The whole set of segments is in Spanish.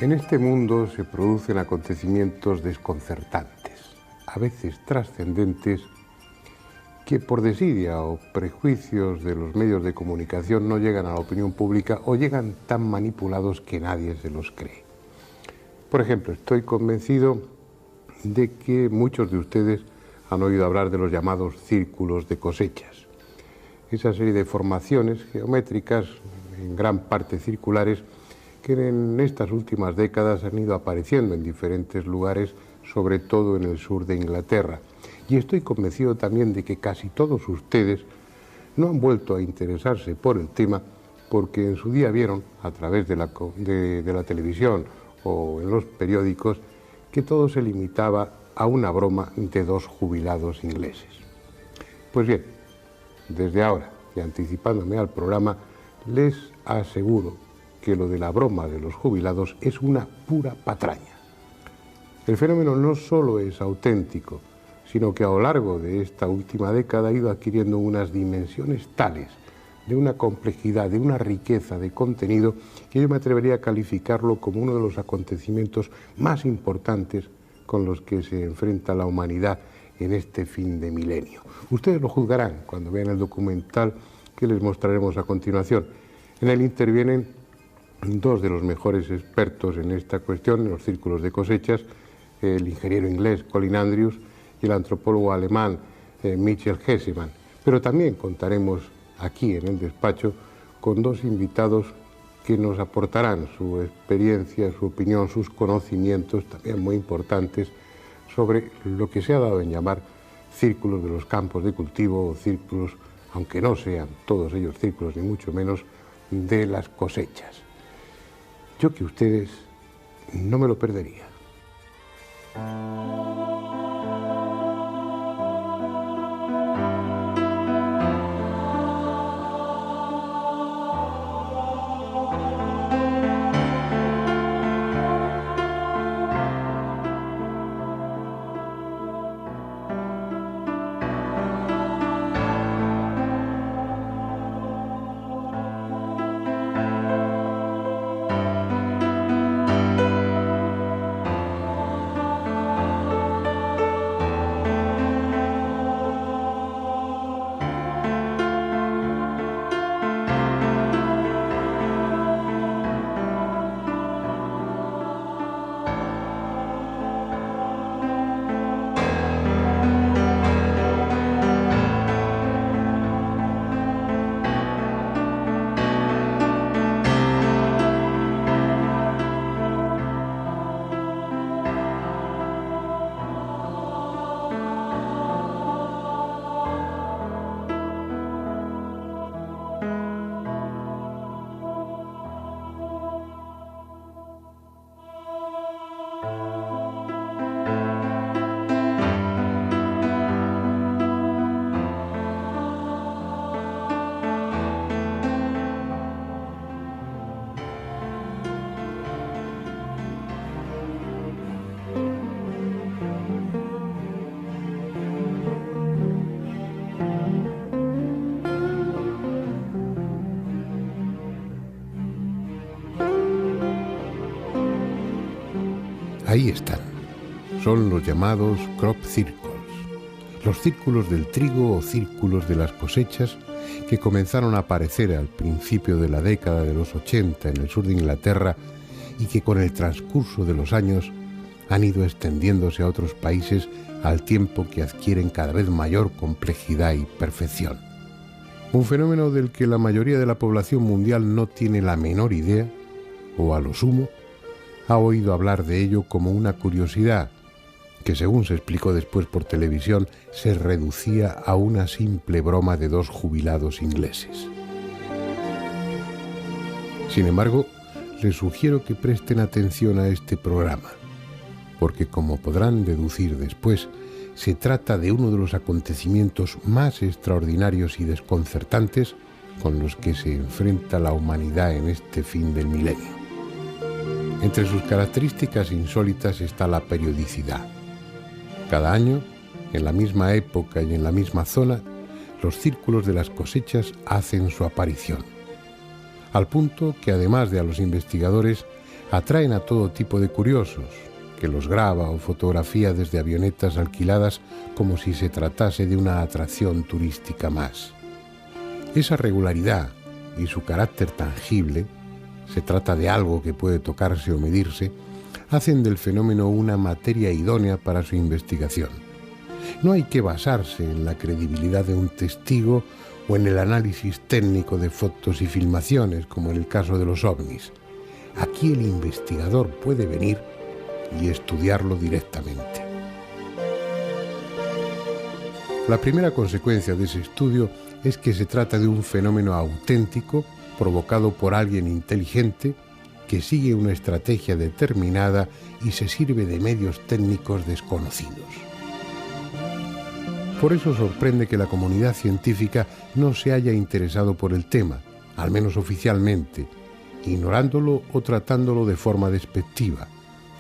En este mundo se producen acontecimientos desconcertantes, a veces trascendentes, que por desidia o prejuicios de los medios de comunicación no llegan a la opinión pública o llegan tan manipulados que nadie se los cree. Por ejemplo, estoy convencido de que muchos de ustedes han oído hablar de los llamados círculos de cosechas. Esa serie de formaciones geométricas, en gran parte circulares, que en estas últimas décadas han ido apareciendo en diferentes lugares, sobre todo en el sur de Inglaterra. Y estoy convencido también de que casi todos ustedes no han vuelto a interesarse por el tema porque en su día vieron, a través de la televisión o en los periódicos, que todo se limitaba a una broma de dos jubilados ingleses. Pues bien, desde ahora, y anticipándome al programa, les aseguro que lo de la broma de los jubilados es una pura patraña. El fenómeno no solo es auténtico, sino que a lo largo de esta última década ha ido adquiriendo unas dimensiones tales, de una complejidad, de una riqueza de contenido, que yo me atrevería a calificarlo como uno de los acontecimientos más importantes con los que se enfrenta la humanidad en este fin de milenio. Ustedes lo juzgarán cuando vean el documental que les mostraremos a continuación. En él intervienen dos de los mejores expertos en esta cuestión, en los círculos de cosechas, el ingeniero inglés Colin Andrews y el antropólogo alemán Michael Hessemann. Pero también contaremos aquí en el despacho con dos invitados que nos aportarán su experiencia, su opinión, sus conocimientos, también muy importantes, sobre lo que se ha dado en llamar círculos de los campos de cultivo o círculos, aunque no sean todos ellos círculos, ni mucho menos, de las cosechas. Yo que ustedes no me lo perdería. Ahí están. Son los llamados crop circles, los círculos del trigo o círculos de las cosechas que comenzaron a aparecer al principio de la década de los 80 en el sur de Inglaterra y que con el transcurso de los años han ido extendiéndose a otros países al tiempo que adquieren cada vez mayor complejidad y perfección. Un fenómeno del que la mayoría de la población mundial no tiene la menor idea, o a lo sumo, ha oído hablar de ello como una curiosidad que, según se explicó después por televisión, se reducía a una simple broma de dos jubilados ingleses. Sin embargo, les sugiero que presten atención a este programa, porque como podrán deducir después, se trata de uno de los acontecimientos más extraordinarios y desconcertantes con los que se enfrenta la humanidad en este fin del milenio. Entre sus características insólitas está la periodicidad. Cada año, en la misma época y en la misma zona, los círculos de las cosechas hacen su aparición. Al punto que, además de a los investigadores, Atraen a todo tipo de curiosos, que los graba o fotografía desde avionetas alquiladas como si se tratase de una atracción turística más. Esa regularidad y su carácter tangible, se trata de algo que puede tocarse o medirse, hacen del fenómeno una materia idónea para su investigación. No hay que basarse en la credibilidad de un testigo o en el análisis técnico de fotos y filmaciones, como en el caso de los ovnis. Aquí el investigador puede venir y estudiarlo directamente. La primera consecuencia de ese estudio es que se trata de un fenómeno auténtico provocado por alguien inteligente que sigue una estrategia determinada y se sirve de medios técnicos desconocidos. Por eso sorprende que la comunidad científica no se haya interesado por el tema, al menos oficialmente, ignorándolo o tratándolo de forma despectiva,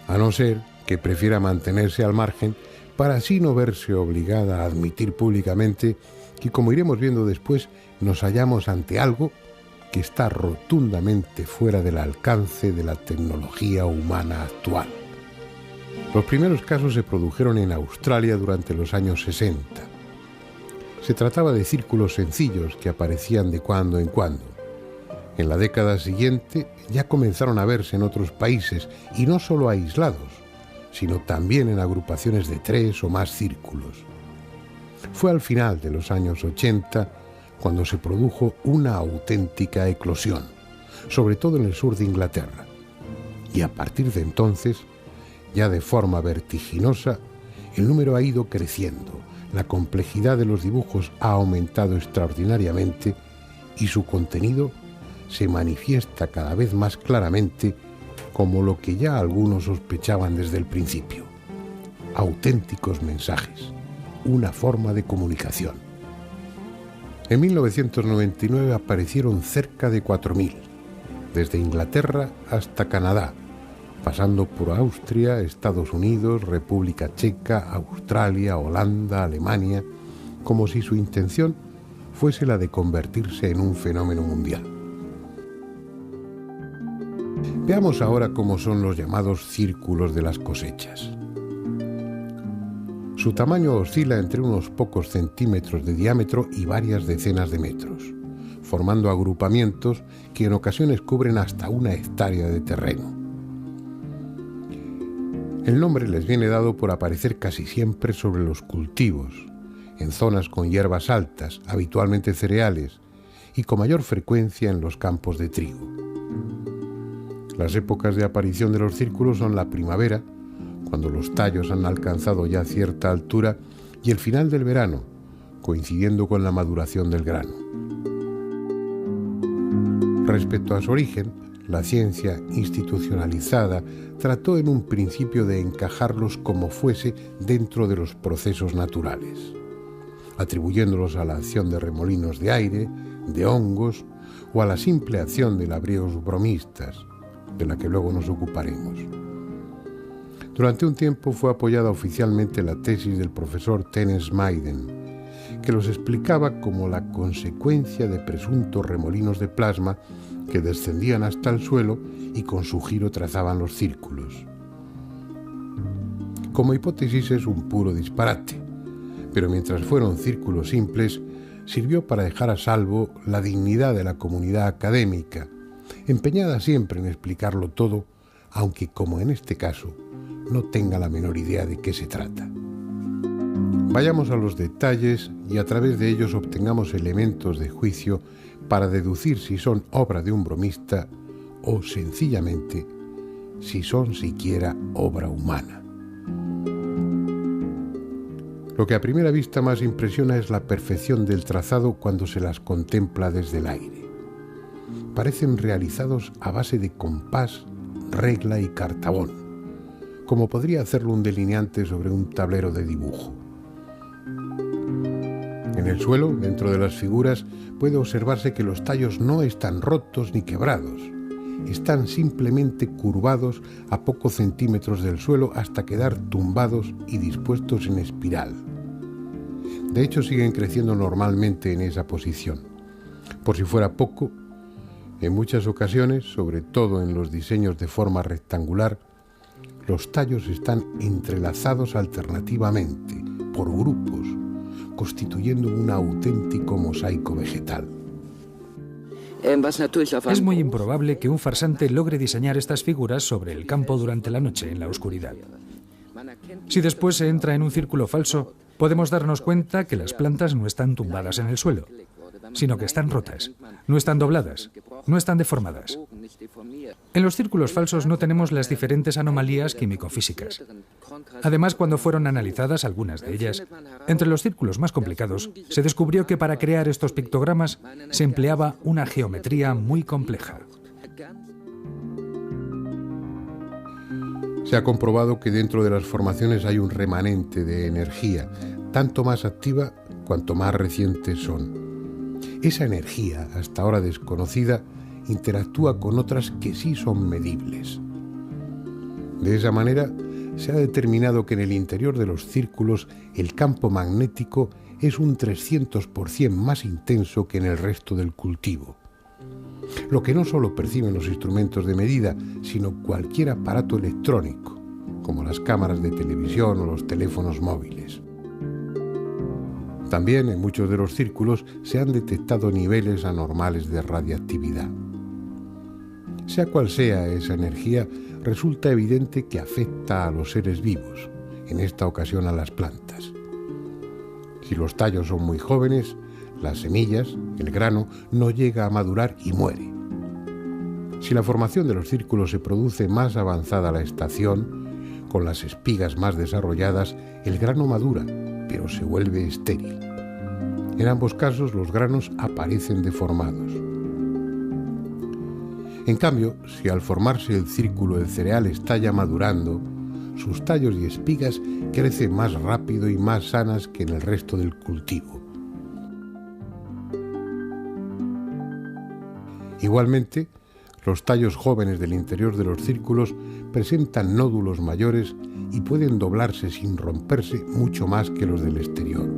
a no ser que prefiera mantenerse al margen para así no verse obligada a admitir públicamente que, como iremos viendo después, nos hallamos ante algo que está rotundamente fuera del alcance de la tecnología humana actual. Los primeros casos se produjeron en Australia durante los años 60. Se trataba de círculos sencillos que aparecían de cuando en cuando. En la década siguiente ya comenzaron a verse en otros países, y no solo aislados, sino también en agrupaciones de 3 o más círculos. Fue al final de los años 80 cuando se produjo una auténtica eclosión, sobre todo en el sur de Inglaterra. Y a partir de entonces, ya de forma vertiginosa, el número ha ido creciendo, la complejidad de los dibujos ha aumentado extraordinariamente y su contenido se manifiesta cada vez más claramente como lo que ya algunos sospechaban desde el principio: auténticos mensajes, una forma de comunicación. En 1999 aparecieron cerca de 4.000, desde Inglaterra hasta Canadá, pasando por Austria, Estados Unidos, República Checa, Australia, Holanda, Alemania, como si su intención fuese la de convertirse en un fenómeno mundial. Veamos ahora cómo son los llamados círculos de las cosechas. Su tamaño oscila entre unos pocos centímetros de diámetro y varias decenas de metros, formando agrupamientos que en ocasiones cubren hasta 1 hectárea de terreno. El nombre les viene dado por aparecer casi siempre sobre los cultivos, en zonas con hierbas altas, habitualmente cereales, y con mayor frecuencia en los campos de trigo. Las épocas de aparición de los círculos son la primavera, cuando los tallos han alcanzado ya cierta altura, y el final del verano, coincidiendo con la maduración del grano. Respecto a su origen, la ciencia institucionalizada trató en un principio de encajarlos como fuese dentro de los procesos naturales, atribuyéndolos a la acción de remolinos de aire, de hongos o a la simple acción de labriegos bromistas, de la que luego nos ocuparemos. Durante un tiempo fue apoyada oficialmente la tesis del profesor Terence Maiden, que los explicaba como la consecuencia de presuntos remolinos de plasma que descendían hasta el suelo y con su giro trazaban los círculos. Como hipótesis es un puro disparate, pero mientras fueron círculos simples, sirvió para dejar a salvo la dignidad de la comunidad académica, empeñada siempre en explicarlo todo, aunque, como en este caso, no tenga la menor idea de qué se trata. Vayamos a los detalles y a través de ellos obtengamos elementos de juicio para deducir si son obra de un bromista o, sencillamente, si son siquiera obra humana. Lo que a primera vista más impresiona es la perfección del trazado cuando se las contempla desde el aire. Parecen realizados a base de compás, regla y cartabón, como podría hacerlo un delineante sobre un tablero de dibujo. En el suelo, dentro de las figuras, puede observarse que los tallos no están rotos ni quebrados. Están simplemente curvados a pocos centímetros del suelo hasta quedar tumbados y dispuestos en espiral. De hecho, siguen creciendo normalmente en esa posición. Por si fuera poco, En muchas ocasiones, sobre todo en los diseños de forma rectangular, los tallos están entrelazados alternativamente, por grupos, constituyendo un auténtico mosaico vegetal. Es muy improbable que un farsante logre diseñar estas figuras sobre el campo durante la noche, en la oscuridad. Si después se entra en un círculo falso, podemos darnos cuenta que las plantas no están tumbadas en el suelo, sino que están rotas, no están dobladas, no están deformadas. En los círculos falsos no tenemos las diferentes anomalías químico-físicas. Además, cuando fueron analizadas algunas de ellas, entre los círculos más complicados, se descubrió que para crear estos pictogramas se empleaba una geometría muy compleja. Se ha comprobado que dentro de las formaciones hay un remanente de energía, tanto más activa cuanto más recientes son. Esa energía, hasta ahora desconocida, interactúa con otras que sí son medibles. De esa manera, se ha determinado que en el interior de los círculos el campo magnético es un 300% más intenso que en el resto del cultivo. Lo que no solo perciben los instrumentos de medida, sino cualquier aparato electrónico, como las cámaras de televisión o los teléfonos móviles. También en muchos de los círculos se han detectado niveles anormales de radiactividad. Sea cual sea esa energía, resulta evidente que afecta a los seres vivos, en esta ocasión a las plantas. Si los tallos son muy jóvenes, las semillas, el grano, no llega a madurar y muere. Si la formación de los círculos se produce más avanzada la estación, con las espigas más desarrolladas, el grano madura, pero se vuelve estéril. En ambos casos, los granos aparecen deformados. En cambio, si al formarse el círculo el cereal está ya madurando, sus tallos y espigas crecen más rápido y más sanas que en el resto del cultivo. Igualmente, los tallos jóvenes del interior de los círculos presentan nódulos mayores y pueden doblarse sin romperse mucho más que los del exterior.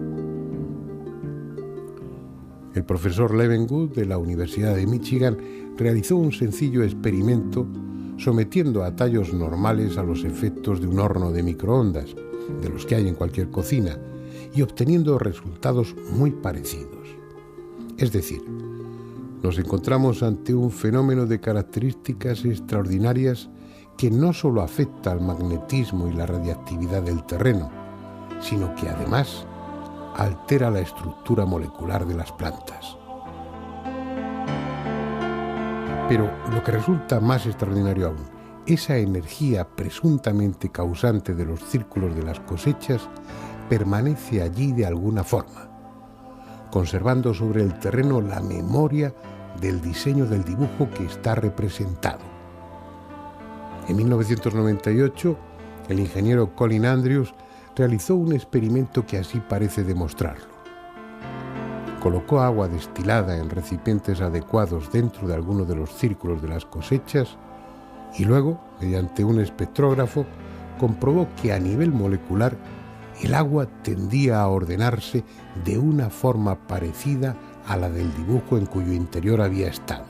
El profesor Levengood de la Universidad de Michigan realizó un sencillo experimento sometiendo a tallos normales a los efectos de un horno de microondas, de los que hay en cualquier cocina, y obteniendo resultados muy parecidos. Es decir, nos encontramos ante un fenómeno de características extraordinarias que no solo afecta al magnetismo y la radiactividad del terreno, sino que además altera la estructura molecular de las plantas. Pero lo que resulta más extraordinario aún, esa energía presuntamente causante de los círculos de las cosechas permanece allí de alguna forma, conservando sobre el terreno la memoria del diseño del dibujo que está representado. En 1998, el ingeniero Colin Andrews realizó un experimento que así parece demostrarlo. Colocó agua destilada en recipientes adecuados dentro de alguno de los círculos de las cosechas y luego, mediante un espectrógrafo, comprobó que a nivel molecular el agua tendía a ordenarse de una forma parecida a la del dibujo en cuyo interior había estado,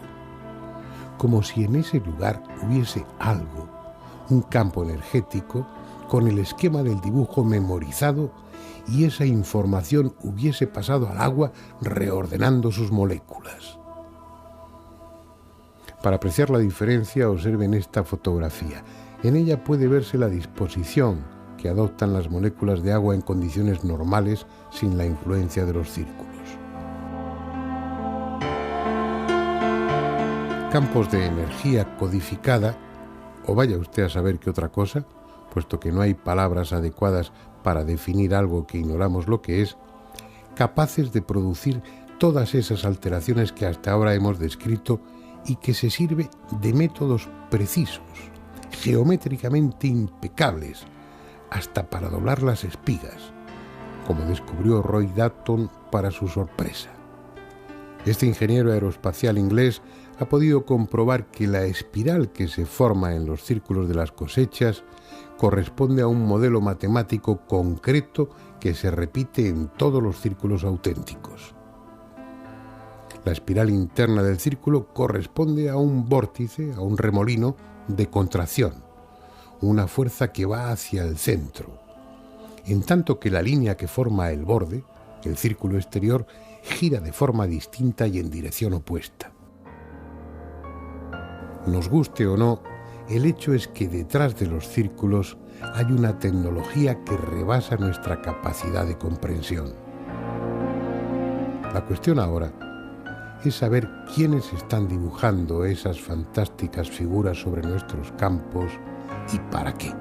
como si en ese lugar hubiese algo, un campo energético, con el esquema del dibujo memorizado y esa información hubiese pasado al agua reordenando sus moléculas. Para apreciar la diferencia, observen esta fotografía. En ella puede verse la disposición que adoptan las moléculas de agua en condiciones normales sin la influencia de los círculos. Campos de energía codificada, o vaya usted a saber qué otra cosa, puesto que no hay palabras adecuadas para definir algo que ignoramos lo que es, capaces de producir todas esas alteraciones que hasta ahora hemos descrito y que se sirve de métodos precisos, geométricamente impecables, hasta para doblar las espigas, como descubrió Roy Dalton para su sorpresa. Este ingeniero aeroespacial inglés ha podido comprobar que la espiral que se forma en los círculos de las cosechas corresponde a un modelo matemático concreto que se repite en todos los círculos auténticos. La espiral interna del círculo corresponde a un vórtice, a un remolino de contracción, una fuerza que va hacia el centro, en tanto que la línea que forma el borde, el círculo exterior, gira de forma distinta y en dirección opuesta. Nos guste o no, el hecho es que detrás de los círculos hay una tecnología que rebasa nuestra capacidad de comprensión. La cuestión ahora es saber quiénes están dibujando esas fantásticas figuras sobre nuestros campos y para qué.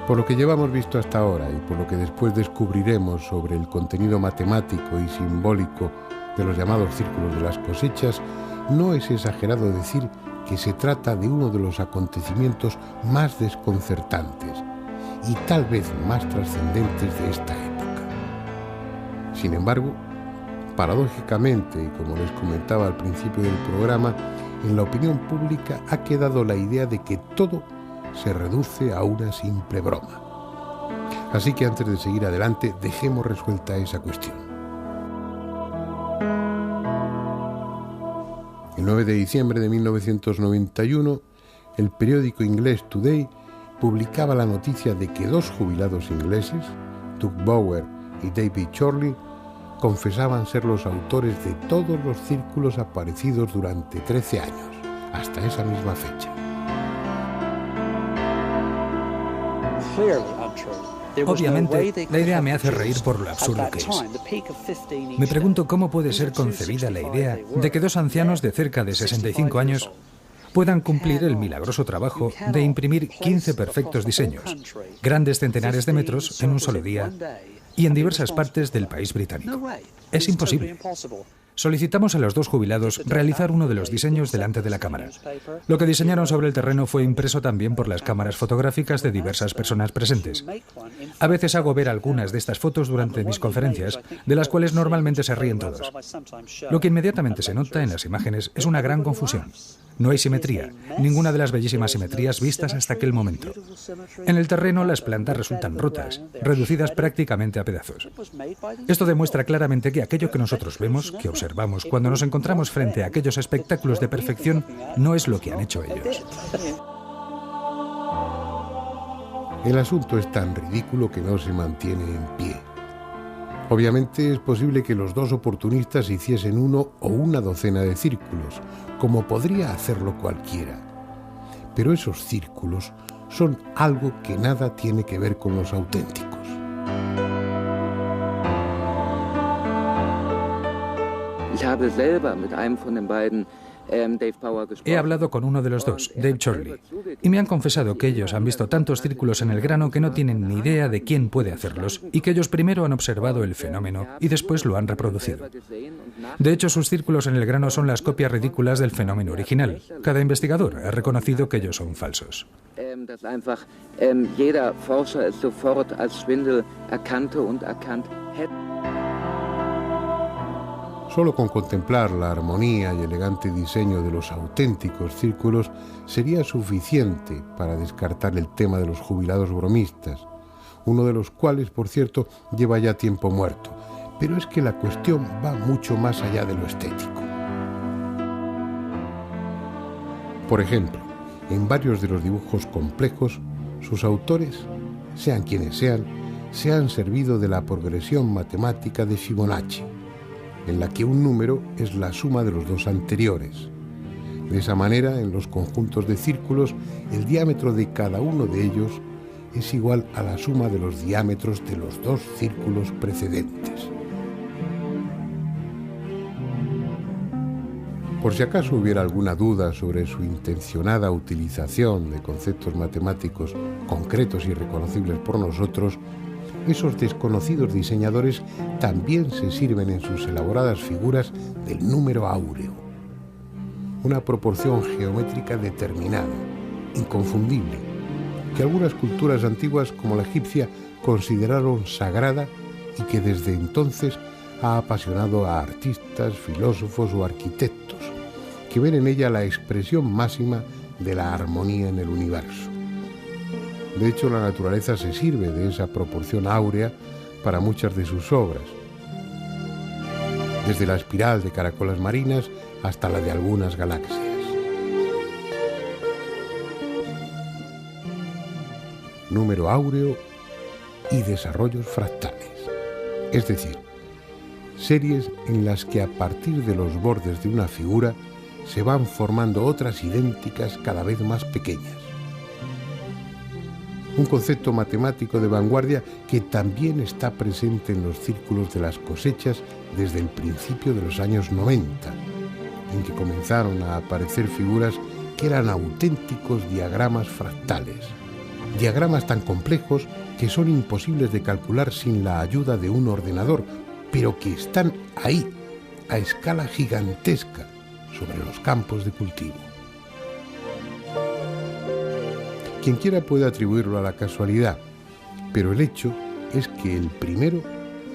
Por lo que llevamos visto hasta ahora y por lo que después descubriremos sobre el contenido matemático y simbólico de los llamados círculos de las cosechas, no es exagerado decir que se trata de uno de los acontecimientos más desconcertantes y tal vez más trascendentes de esta época. Sin embargo, paradójicamente, y como les comentaba al principio del programa, en la opinión pública ha quedado la idea de que todo se reduce a una simple broma. Así que antes de seguir adelante, dejemos resuelta esa cuestión. El 9 de diciembre de 1991, el periódico inglés Today publicaba la noticia de que dos jubilados ingleses, Doug Bower y David Chorley, confesaban ser los autores de todos los círculos aparecidos durante 13 años, hasta esa misma fecha. Obviamente, la idea me hace reír por lo absurdo que es. Me pregunto cómo puede ser concebida la idea de que dos ancianos de cerca de 65 años puedan cumplir el milagroso trabajo de imprimir 15 perfectos diseños, grandes centenares de metros en un solo día y en diversas partes del país británico. Es imposible. Solicitamos a los dos jubilados realizar uno de los diseños delante de la cámara. Lo que diseñaron sobre el terreno fue impreso también por las cámaras fotográficas de diversas personas presentes. A veces hago ver algunas de estas fotos durante mis conferencias, de las cuales normalmente se ríen todos. Lo que inmediatamente se nota en las imágenes es una gran confusión. No hay simetría, ninguna de las bellísimas simetrías vistas hasta aquel momento. En el terreno las plantas resultan rotas, reducidas prácticamente a pedazos. Esto demuestra claramente que aquello que nosotros vemos, que observamos cuando nos encontramos frente a aquellos espectáculos de perfección, no es lo que han hecho ellos. El asunto es tan ridículo que no se mantiene en pie. Obviamente es posible que los dos oportunistas hiciesen uno o una docena de círculos, como podría hacerlo cualquiera. Pero esos círculos son algo que nada tiene que ver con los auténticos. He hablado con uno de los dos, Dave Chorley, y me han confesado que ellos han visto tantos círculos en el grano que no tienen ni idea de quién puede hacerlos y que ellos primero han observado el fenómeno y después lo han reproducido. De hecho, sus círculos en el grano son las copias ridículas del fenómeno original. Cada investigador ha reconocido que ellos son falsos. Solo con contemplar la armonía y elegante diseño de los auténticos círculos sería suficiente para descartar el tema de los jubilados bromistas, uno de los cuales, por cierto, lleva ya tiempo muerto. Pero es que la cuestión va mucho más allá de lo estético. Por ejemplo, en varios de los dibujos complejos, sus autores, sean quienes sean, se han servido de la progresión matemática de Fibonacci, en la que un número es la suma de los dos anteriores. De esa manera, en los conjuntos de círculos, el diámetro de cada uno de ellos es igual a la suma de los diámetros de los dos círculos precedentes. Por si acaso hubiera alguna duda sobre su intencionada utilización de conceptos matemáticos concretos y reconocibles por nosotros, esos desconocidos diseñadores también se sirven en sus elaboradas figuras del número áureo, una proporción geométrica determinada, inconfundible, que algunas culturas antiguas como la egipcia consideraron sagrada y que desde entonces ha apasionado a artistas, filósofos o arquitectos, que ven en ella la expresión máxima de la armonía en el universo. De hecho, la naturaleza se sirve de esa proporción áurea para muchas de sus obras, desde la espiral de caracolas marinas hasta la de algunas galaxias. Número áureo y desarrollos fractales, es decir, series en las que a partir de los bordes de una figura se van formando otras idénticas cada vez más pequeñas. Un concepto matemático de vanguardia que también está presente en los círculos de las cosechas desde el principio de los años 90, en que comenzaron a aparecer figuras que eran auténticos diagramas fractales, diagramas tan complejos que son imposibles de calcular sin la ayuda de un ordenador, pero que están ahí, a escala gigantesca, sobre los campos de cultivo. Quien quiera puede atribuirlo a la casualidad, pero el hecho es que el primero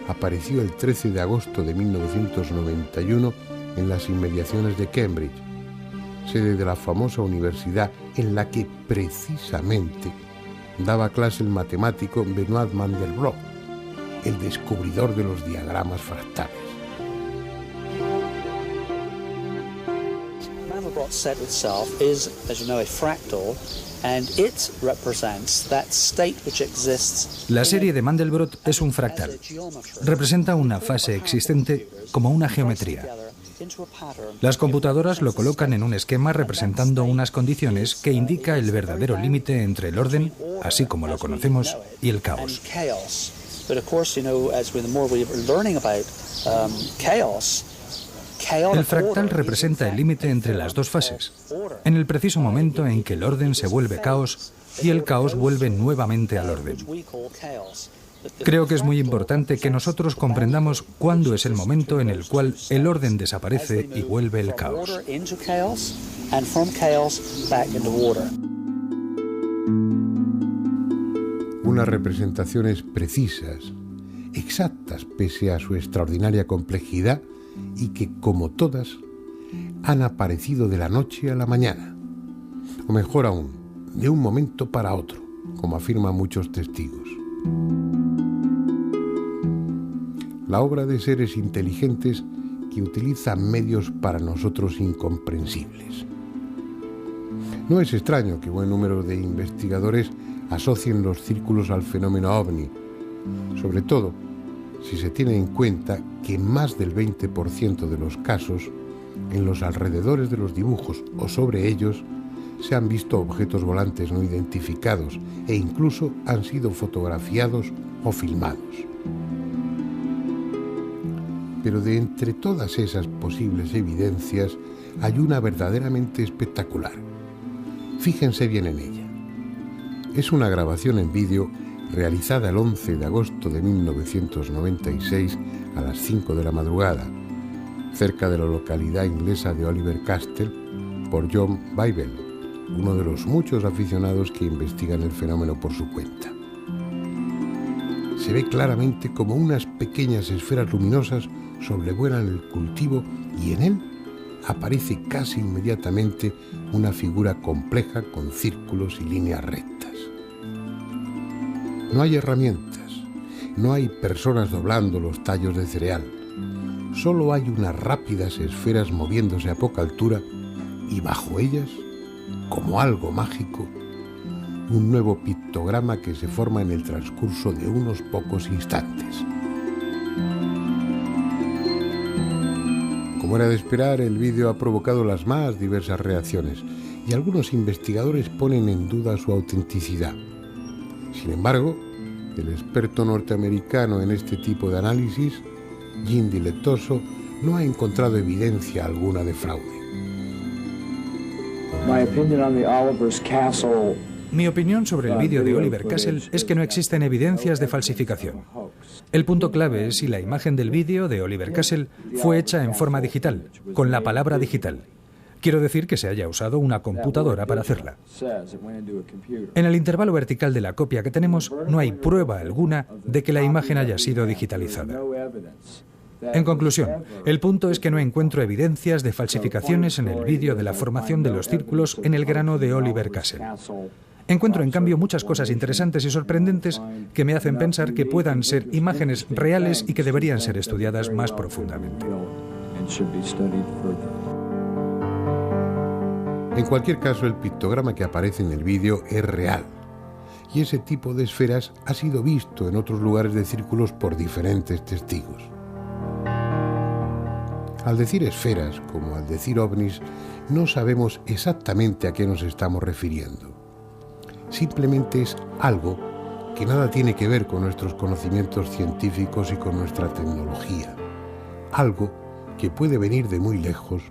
apareció el 13 de agosto de 1991 en las inmediaciones de Cambridge, sede de la famosa universidad en la que precisamente daba clase el matemático Benoit Mandelbrot, el descubridor de los diagramas fractales. Mandelbrot set itself is, as you know, a fractal, and it represents that state which exists. La serie de Mandelbrot es un fractal. Representa una fase existente como una geometría. Las computadoras lo colocan en un esquema representando unas condiciones que indica el verdadero límite entre el orden, así como lo conocemos, y el caos. El fractal representa el límite entre las dos fases, en el preciso momento en que el orden se vuelve caos y el caos vuelve nuevamente al orden. Creo que es muy importante que nosotros comprendamos cuándo es el momento en el cual el orden desaparece y vuelve el caos. Unas representaciones precisas, exactas pese a su extraordinaria complejidad y que, como todas, han aparecido de la noche a la mañana, o mejor aún, de un momento para otro, como afirman muchos testigos. La obra de seres inteligentes que utilizan medios para nosotros incomprensibles. No es extraño que buen número de investigadores asocien los círculos al fenómeno ovni, sobre todo si se tiene en cuenta que en más del 20% de los casos, en los alrededores de los dibujos o sobre ellos, se han visto objetos volantes no identificados e incluso han sido fotografiados o filmados. Pero de entre todas esas posibles evidencias hay una verdaderamente espectacular. Fíjense bien en ella. Es una grabación en vídeo realizada el 11 de agosto de 1996 a las 5 de la madrugada, cerca de la localidad inglesa de Oliver Castle, por John Bybel, uno de los muchos aficionados que investigan el fenómeno por su cuenta. Se ve claramente como unas pequeñas esferas luminosas sobrevuelan el cultivo y en él aparece casi inmediatamente una figura compleja con círculos y líneas rectas. No hay herramientas, no hay personas doblando los tallos de cereal. Solo hay unas rápidas esferas moviéndose a poca altura y bajo ellas, como algo mágico, un nuevo pictograma que se forma en el transcurso de unos pocos instantes. Como era de esperar, el vídeo ha provocado las más diversas reacciones y algunos investigadores ponen en duda su autenticidad. Sin embargo, el experto norteamericano en este tipo de análisis, Jim Dilettoso, no ha encontrado evidencia alguna de fraude. Mi opinión sobre el vídeo de Oliver Castle es que no existen evidencias de falsificación. El punto clave es si la imagen del vídeo de Oliver Castle fue hecha en forma digital, con la palabra digital. Quiero decir que se haya usado una computadora para hacerla. En el intervalo vertical de la copia que tenemos no hay prueba alguna de que la imagen haya sido digitalizada. En conclusión, el punto es que no encuentro evidencias de falsificaciones en el vídeo de la formación de los círculos en el grano de Oliver Castle. Encuentro, en cambio, muchas cosas interesantes y sorprendentes que me hacen pensar que puedan ser imágenes reales y que deberían ser estudiadas más profundamente. En cualquier caso, el pictograma que aparece en el vídeo es real, y ese tipo de esferas ha sido visto en otros lugares de círculos por diferentes testigos. Al decir esferas, como al decir ovnis, no sabemos exactamente a qué nos estamos refiriendo. Simplemente es algo que nada tiene que ver con nuestros conocimientos científicos y con nuestra tecnología. Algo que puede venir de muy lejos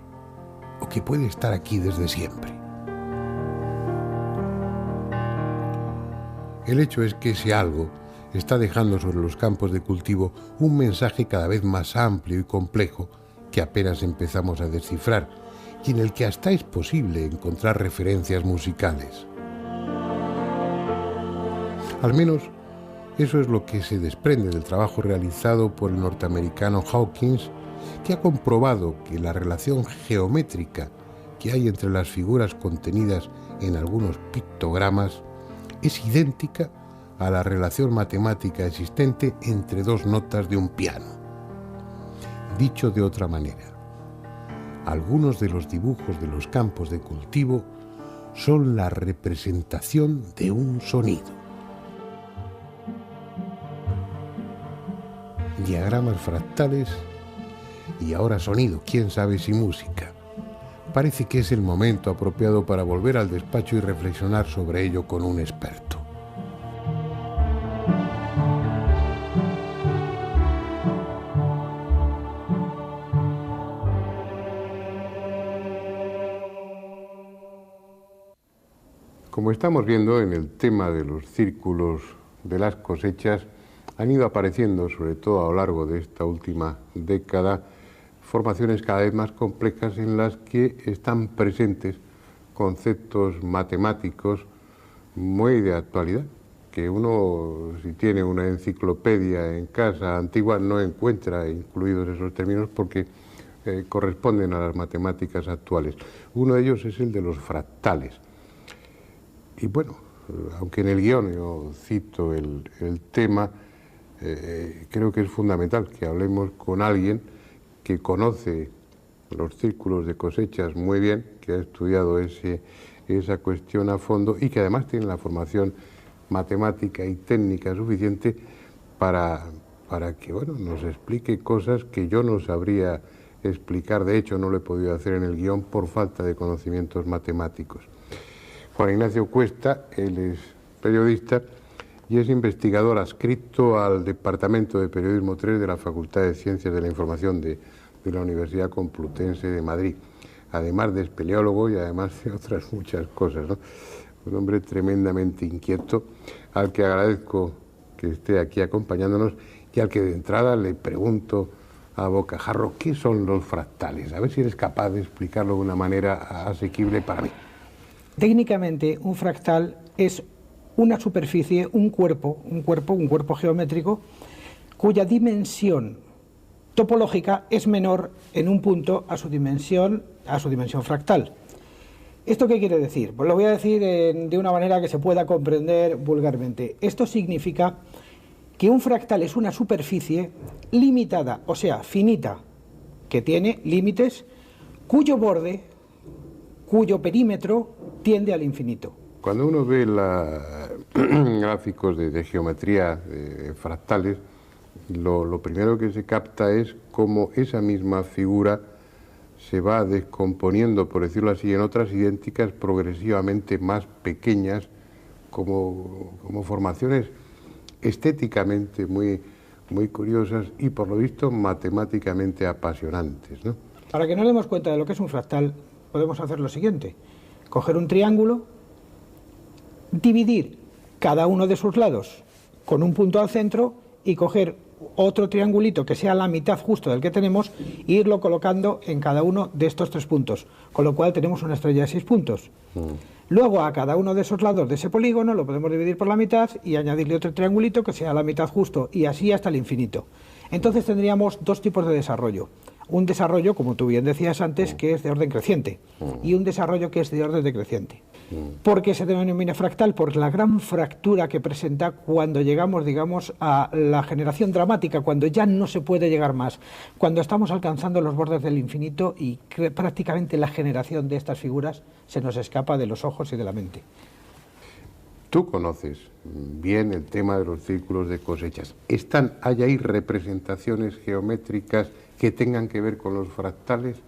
o que puede estar aquí desde siempre. El hecho es que ese algo está dejando sobre los campos de cultivo un mensaje cada vez más amplio y complejo que apenas empezamos a descifrar y en el que hasta es posible encontrar referencias musicales. Al menos eso es lo que se desprende del trabajo realizado por el norteamericano Hawkins, que ha comprobado que la relación geométrica que hay entre las figuras contenidas en algunos pictogramas es idéntica a la relación matemática existente entre dos notas de un piano. Dicho de otra manera, algunos de los dibujos de los campos de cultivo son la representación de un sonido. Diagramas fractales y ahora sonido, quién sabe si música. Parece que es el momento apropiado para volver al despacho y reflexionar sobre ello con un experto. Como estamos viendo en el tema de los círculos de las cosechas, han ido apareciendo, sobre todo a lo largo de esta última década, formaciones cada vez más complejas en las que están presentes conceptos matemáticos muy de actualidad, que uno, si tiene una enciclopedia en casa antigua, no encuentra incluidos esos términos porque corresponden a las matemáticas actuales. Uno de ellos es el de los fractales. Y bueno, aunque en el guión yo cito el tema, creo que es fundamental que hablemos con alguien que conoce los círculos de cosechas muy bien, que ha estudiado esa cuestión a fondo y que además tiene la formación matemática y técnica suficiente para que nos explique cosas que yo no sabría explicar. De hecho, no lo he podido hacer en el guión por falta de conocimientos matemáticos. Juan Ignacio Cuesta, él es periodista y es investigador adscrito al Departamento de Periodismo 3 de la Facultad de Ciencias de la Información de la Universidad Complutense de Madrid, además de espeleólogo y además de otras muchas cosas, ¿no? Un hombre tremendamente inquieto, al que agradezco que esté aquí acompañándonos y al que de entrada le pregunto a bocajarro, ¿qué son los fractales? A ver si eres capaz de explicarlo de una manera asequible para mí. Técnicamente, un fractal es una superficie, un cuerpo geométrico, cuya dimensión topológica es menor en un punto a su dimensión fractal. ¿Esto qué quiere decir? Pues lo voy a decir de una manera que se pueda comprender vulgarmente. Esto significa que un fractal es una superficie limitada, o sea, finita, que tiene límites cuyo borde, cuyo perímetro tiende al infinito. Cuando uno ve gráficos de geometría fractales, lo primero que se capta es cómo esa misma figura se va descomponiendo, por decirlo así, en otras idénticas progresivamente más pequeñas, como formaciones estéticamente muy curiosas y, por lo visto, matemáticamente apasionantes, ¿no? Para que nos demos cuenta de lo que es un fractal, podemos hacer lo siguiente: coger un triángulo, dividir cada uno de sus lados con un punto al centro y coger otro triangulito que sea la mitad justo del que tenemos e irlo colocando en cada uno de estos 3 puntos, con lo cual tenemos una estrella de 6 puntos. Luego a cada uno de esos lados de ese polígono lo podemos dividir por la mitad y añadirle otro triangulito que sea la mitad justo, y así hasta el infinito. Entonces tendríamos 2 tipos de desarrollo: un desarrollo, como tú bien decías antes, que es de orden creciente, y un desarrollo que es de orden decreciente. ¿Por qué se denomina fractal? Por la gran fractura que presenta cuando llegamos, digamos, a la generación dramática, cuando ya no se puede llegar más, cuando estamos alcanzando los bordes del infinito y prácticamente la generación de estas figuras se nos escapa de los ojos y de la mente. Tú conoces bien el tema de los círculos de cosechas. ¿Hay ahí representaciones geométricas que tengan que ver con los fractales?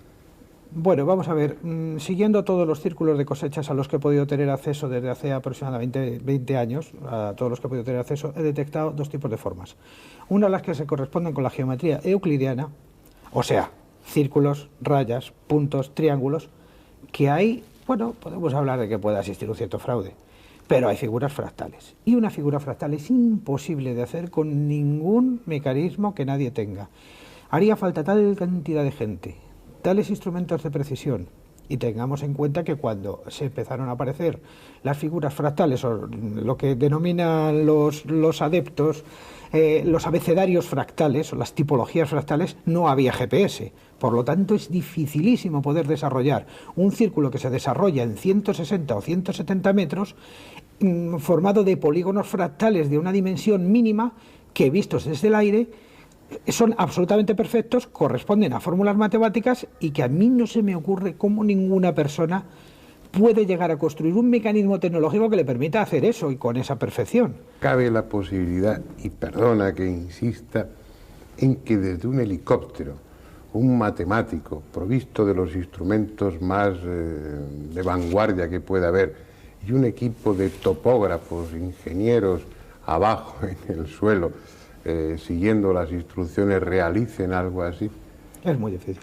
Bueno, vamos a ver, siguiendo todos los círculos de cosechas a los que he podido tener acceso desde hace aproximadamente 20 años, a todos los que he podido tener acceso, he detectado 2 tipos de formas. Una, las que se corresponden con la geometría euclidiana, o sea, círculos, rayas, puntos, triángulos, que hay, bueno, podemos hablar de que pueda existir un cierto fraude, pero hay figuras fractales. Y una figura fractal es imposible de hacer con ningún mecanismo que nadie tenga. Haría falta tal cantidad de gente, tales instrumentos de precisión, y tengamos en cuenta que cuando se empezaron a aparecer las figuras fractales, o lo que denominan los adeptos, los abecedarios fractales o las tipologías fractales, no había GPS. Por lo tanto, es dificilísimo poder desarrollar un círculo que se desarrolla en 160 o 170 metros, formado de polígonos fractales de una dimensión mínima que, vistos desde el aire, son absolutamente perfectos, corresponden a fórmulas matemáticas, y que a mí no se me ocurre cómo ninguna persona puede llegar a construir un mecanismo tecnológico que le permita hacer eso y con esa perfección. Cabe la posibilidad, y perdona que insista, en que desde un helicóptero, un matemático provisto de los instrumentos más de vanguardia que pueda haber, y un equipo de topógrafos, ingenieros abajo en el suelo, siguiendo las instrucciones, realicen algo así? Es muy difícil.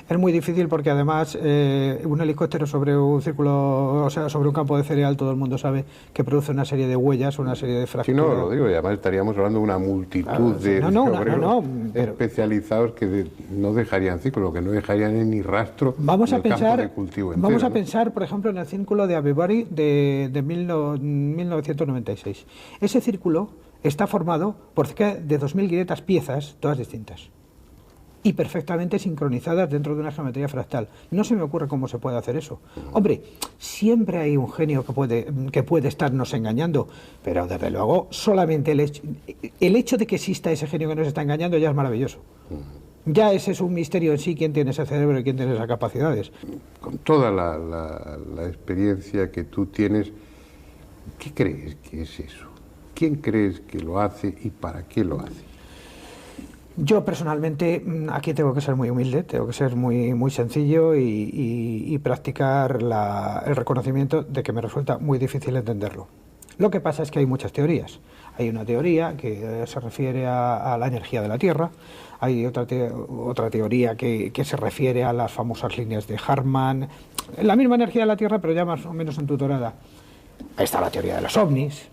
Es muy difícil porque además un helicóptero sobre un círculo, o sea, sobre un campo de cereal, todo el mundo sabe que produce una serie de huellas, una serie de fracturas. Sí, no, lo digo, y además estaríamos hablando de una multitud de obreros especializados que no dejarían círculo, que no dejarían ni rastro del campo de cultivo entero. Vamos a pensar, por ejemplo, en el círculo de Avebury de 1996. Ese círculo está formado por cerca de 2.500 piezas, todas distintas y perfectamente sincronizadas dentro de una geometría fractal. No se me ocurre cómo se puede hacer eso. Hombre, siempre hay un genio que puede estarnos engañando, pero desde luego solamente el hecho de que exista ese genio que nos está engañando ya es maravilloso. Ya ese es un misterio en sí, quién tiene ese cerebro y quién tiene esas capacidades. Con toda la experiencia que tú tienes, ¿qué crees que es eso? ¿Quién crees que lo hace y para qué lo hace? Yo personalmente aquí tengo que ser muy humilde, tengo que ser muy sencillo y practicar el reconocimiento de que me resulta muy difícil entenderlo. Lo que pasa es que hay muchas teorías. Hay una teoría que se refiere a la energía de la Tierra, hay otra teoría que se refiere a las famosas líneas de Hartmann, la misma energía de la Tierra pero ya más o menos entutorada. Está la teoría de los ovnis,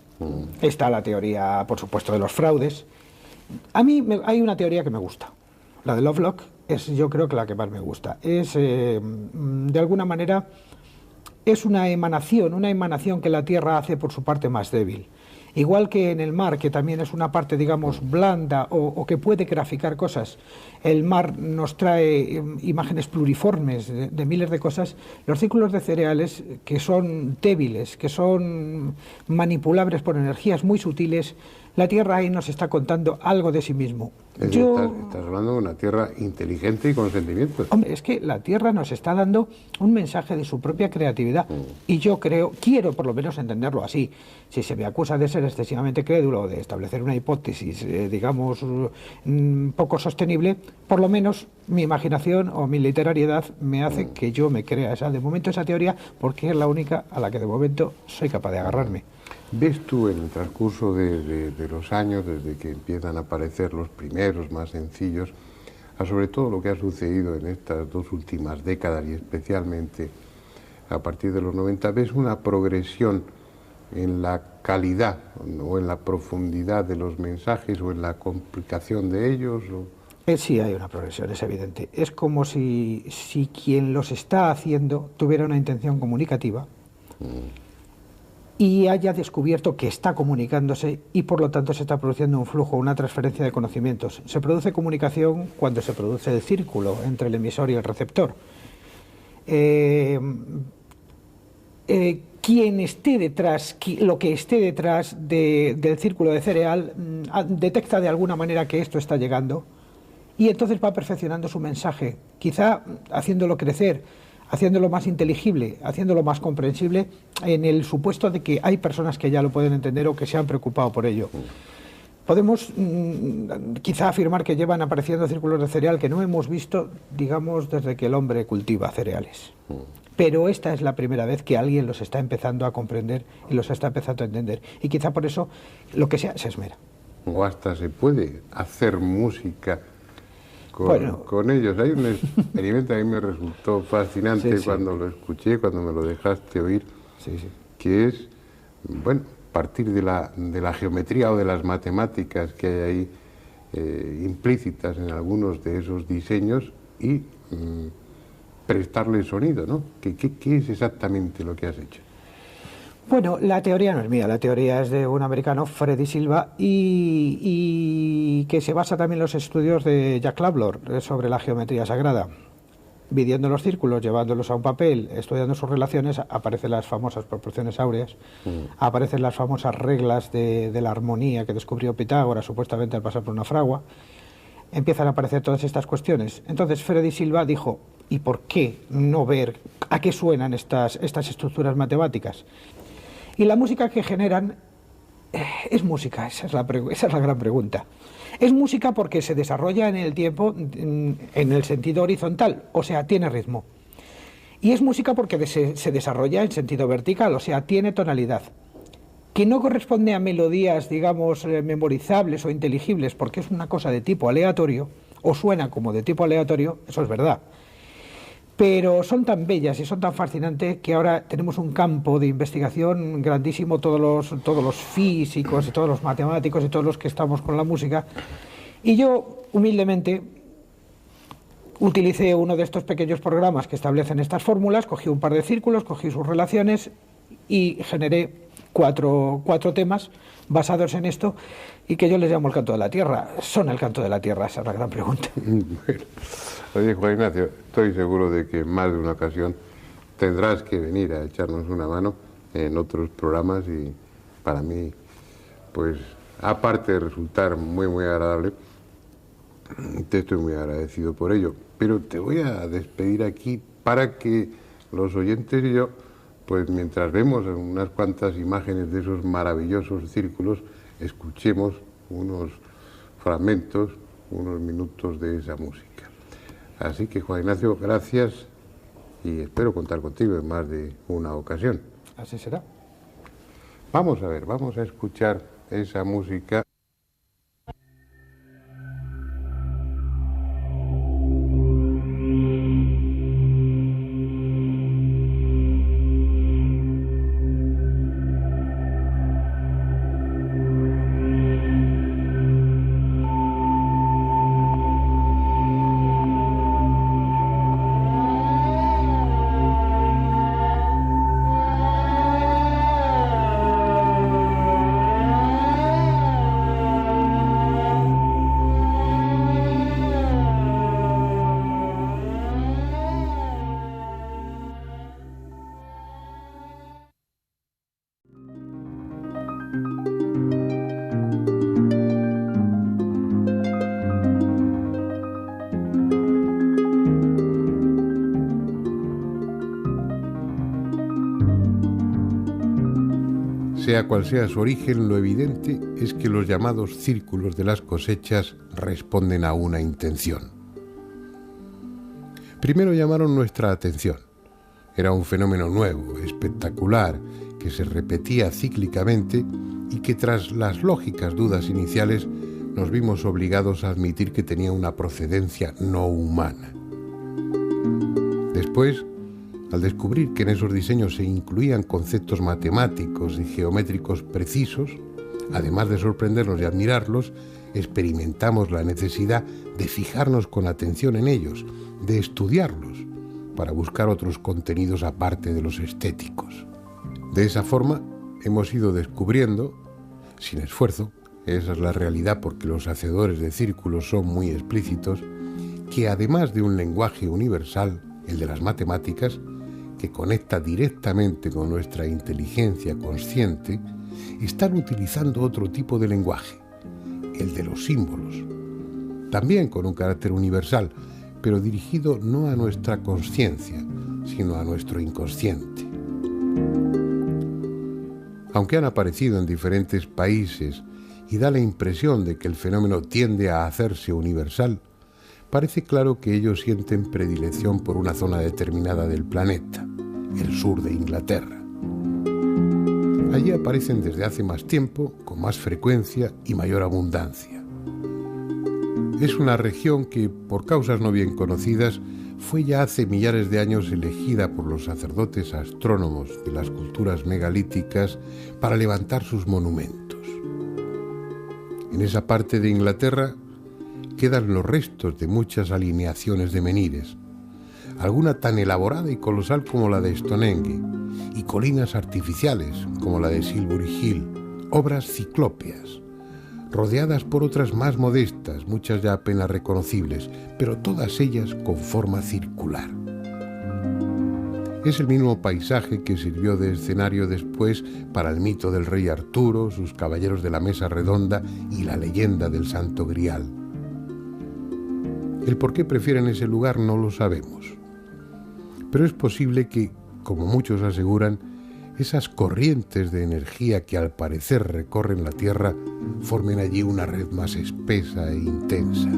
está la teoría, por supuesto, de los fraudes. A mí hay una teoría que me gusta, la de Lovelock, es yo creo que la que más me gusta. Es, de alguna manera, es una emanación que la Tierra hace por su parte más débil. Igual que en el mar, que también es una parte, digamos, blanda o que puede graficar cosas, el mar nos trae imágenes pluriformes de miles de cosas. Los círculos de cereales, que son débiles, que son manipulables por energías muy sutiles, la Tierra ahí nos está contando algo de sí mismo. Estás hablando de una Tierra inteligente y con sentimientos. Hombre, es que la Tierra nos está dando un mensaje de su propia creatividad y yo quiero por lo menos entenderlo así. Si se me acusa de ser excesivamente crédulo, de establecer una hipótesis, digamos, poco sostenible, por lo menos mi imaginación o mi literariedad me hace que yo me crea de momento esa teoría, porque es la única a la que de momento soy capaz de agarrarme. ¿Ves tú en el transcurso de los años, desde que empiezan a aparecer los primeros más sencillos, a sobre todo lo que ha sucedido en estas 2 últimas décadas y especialmente a partir de los 90, ves una progresión en la calidad o en la profundidad de los mensajes o en la complicación de ellos? Sí, hay una progresión, es evidente. Es como si quien los está haciendo tuviera una intención comunicativa y haya descubierto que está comunicándose y por lo tanto se está produciendo un flujo, una transferencia de conocimientos. Se produce comunicación cuando se produce el círculo entre el emisor y el receptor. Quien esté detrás, lo que esté detrás del círculo de cereal, detecta de alguna manera que esto está llegando y entonces va perfeccionando su mensaje, quizá haciéndolo crecer, haciéndolo más inteligible, haciéndolo más comprensible, en el supuesto de que hay personas que ya lo pueden entender o que se han preocupado por ello. Podemos quizá afirmar que llevan apareciendo círculos de cereal que no hemos visto, digamos, desde que el hombre cultiva cereales. Pero esta es la primera vez que alguien los está empezando a comprender y los está empezando a entender. Y quizá por eso, lo que sea, se esmera. O hasta se puede hacer música con ellos. Hay un experimento que a mí me resultó fascinante cuando lo escuché, cuando me lo dejaste oír, que es, bueno, partir de la geometría o de las matemáticas que hay ahí implícitas en algunos de esos diseños y prestarle sonido, ¿no? ¿Qué es exactamente lo que has hecho? Bueno, la teoría no es mía, la teoría es de un americano, Freddy Silva, y que se basa también en los estudios de Jack Lavlor sobre la geometría sagrada. Midiendo los círculos, llevándolos a un papel, estudiando sus relaciones, aparecen las famosas proporciones áureas, aparecen las famosas reglas de la armonía que descubrió Pitágoras, supuestamente al pasar por una fragua. Empiezan a aparecer todas estas cuestiones. Entonces Freddy Silva dijo, ¿y por qué no ver a qué suenan estas estructuras matemáticas? Y la música que generan es música, esa es la gran pregunta. Es música porque se desarrolla en el tiempo en el sentido horizontal, o sea, tiene ritmo. Y es música porque se desarrolla en sentido vertical, o sea, tiene tonalidad. Que no corresponde a melodías, digamos, memorizables o inteligibles, porque es una cosa de tipo aleatorio, o suena como de tipo aleatorio, eso es verdad. Pero son tan bellas y son tan fascinantes que ahora tenemos un campo de investigación grandísimo, todos los físicos y todos los matemáticos y todos los que estamos con la música. Y yo, humildemente, utilicé uno de estos pequeños programas que establecen estas fórmulas, cogí un par de círculos, cogí sus relaciones y generé cuatro temas basados en esto y que yo les llamo el canto de la tierra. ¿Son el canto de la tierra? Esa es la gran pregunta. Bueno. Oye, Juan Ignacio, estoy seguro de que más de una ocasión tendrás que venir a echarnos una mano en otros programas y para mí, pues, aparte de resultar muy, muy agradable, te estoy muy agradecido por ello. Pero te voy a despedir aquí para que los oyentes y yo, pues mientras vemos unas cuantas imágenes de esos maravillosos círculos, escuchemos unos fragmentos, unos minutos de esa música. Así que, Juan Ignacio, gracias y espero contar contigo en más de una ocasión. Así será. Vamos a ver, vamos a escuchar esa música. Sea cual sea su origen, lo evidente es que los llamados círculos de las cosechas responden a una intención. Primero llamaron nuestra atención. Era un fenómeno nuevo, espectacular, que se repetía cíclicamente y que tras las lógicas dudas iniciales nos vimos obligados a admitir que tenía una procedencia no humana. Después, al descubrir que en esos diseños se incluían conceptos matemáticos y geométricos precisos, además de sorprendernos y admirarlos, experimentamos la necesidad de fijarnos con atención en ellos, de estudiarlos, para buscar otros contenidos aparte de los estéticos. De esa forma, hemos ido descubriendo, sin esfuerzo, esa es la realidad porque los hacedores de círculos son muy explícitos, que además de un lenguaje universal, el de las matemáticas, que conecta directamente con nuestra inteligencia consciente, están utilizando otro tipo de lenguaje, el de los símbolos, también con un carácter universal, pero dirigido no a nuestra consciencia, sino a nuestro inconsciente. Aunque han aparecido en diferentes países y da la impresión de que el fenómeno tiende a hacerse universal, parece claro que ellos sienten predilección por una zona determinada del planeta, el sur de Inglaterra. Allí aparecen desde hace más tiempo, con más frecuencia y mayor abundancia. Es una región que, por causas no bien conocidas, fue ya hace millares de años elegida por los sacerdotes astrónomos de las culturas megalíticas para levantar sus monumentos. En esa parte de Inglaterra quedan los restos de muchas alineaciones de menires, alguna tan elaborada y colosal como la de Stonehenge, y colinas artificiales como la de Silbury Hill, obras ciclópeas, rodeadas por otras más modestas, muchas ya apenas reconocibles, pero todas ellas con forma circular. Es el mismo paisaje que sirvió de escenario después para el mito del rey Arturo, sus caballeros de la mesa redonda y la leyenda del Santo Grial. El por qué prefieren ese lugar no lo sabemos, pero es posible que, como muchos aseguran, esas corrientes de energía que al parecer recorren la Tierra formen allí una red más espesa e intensa.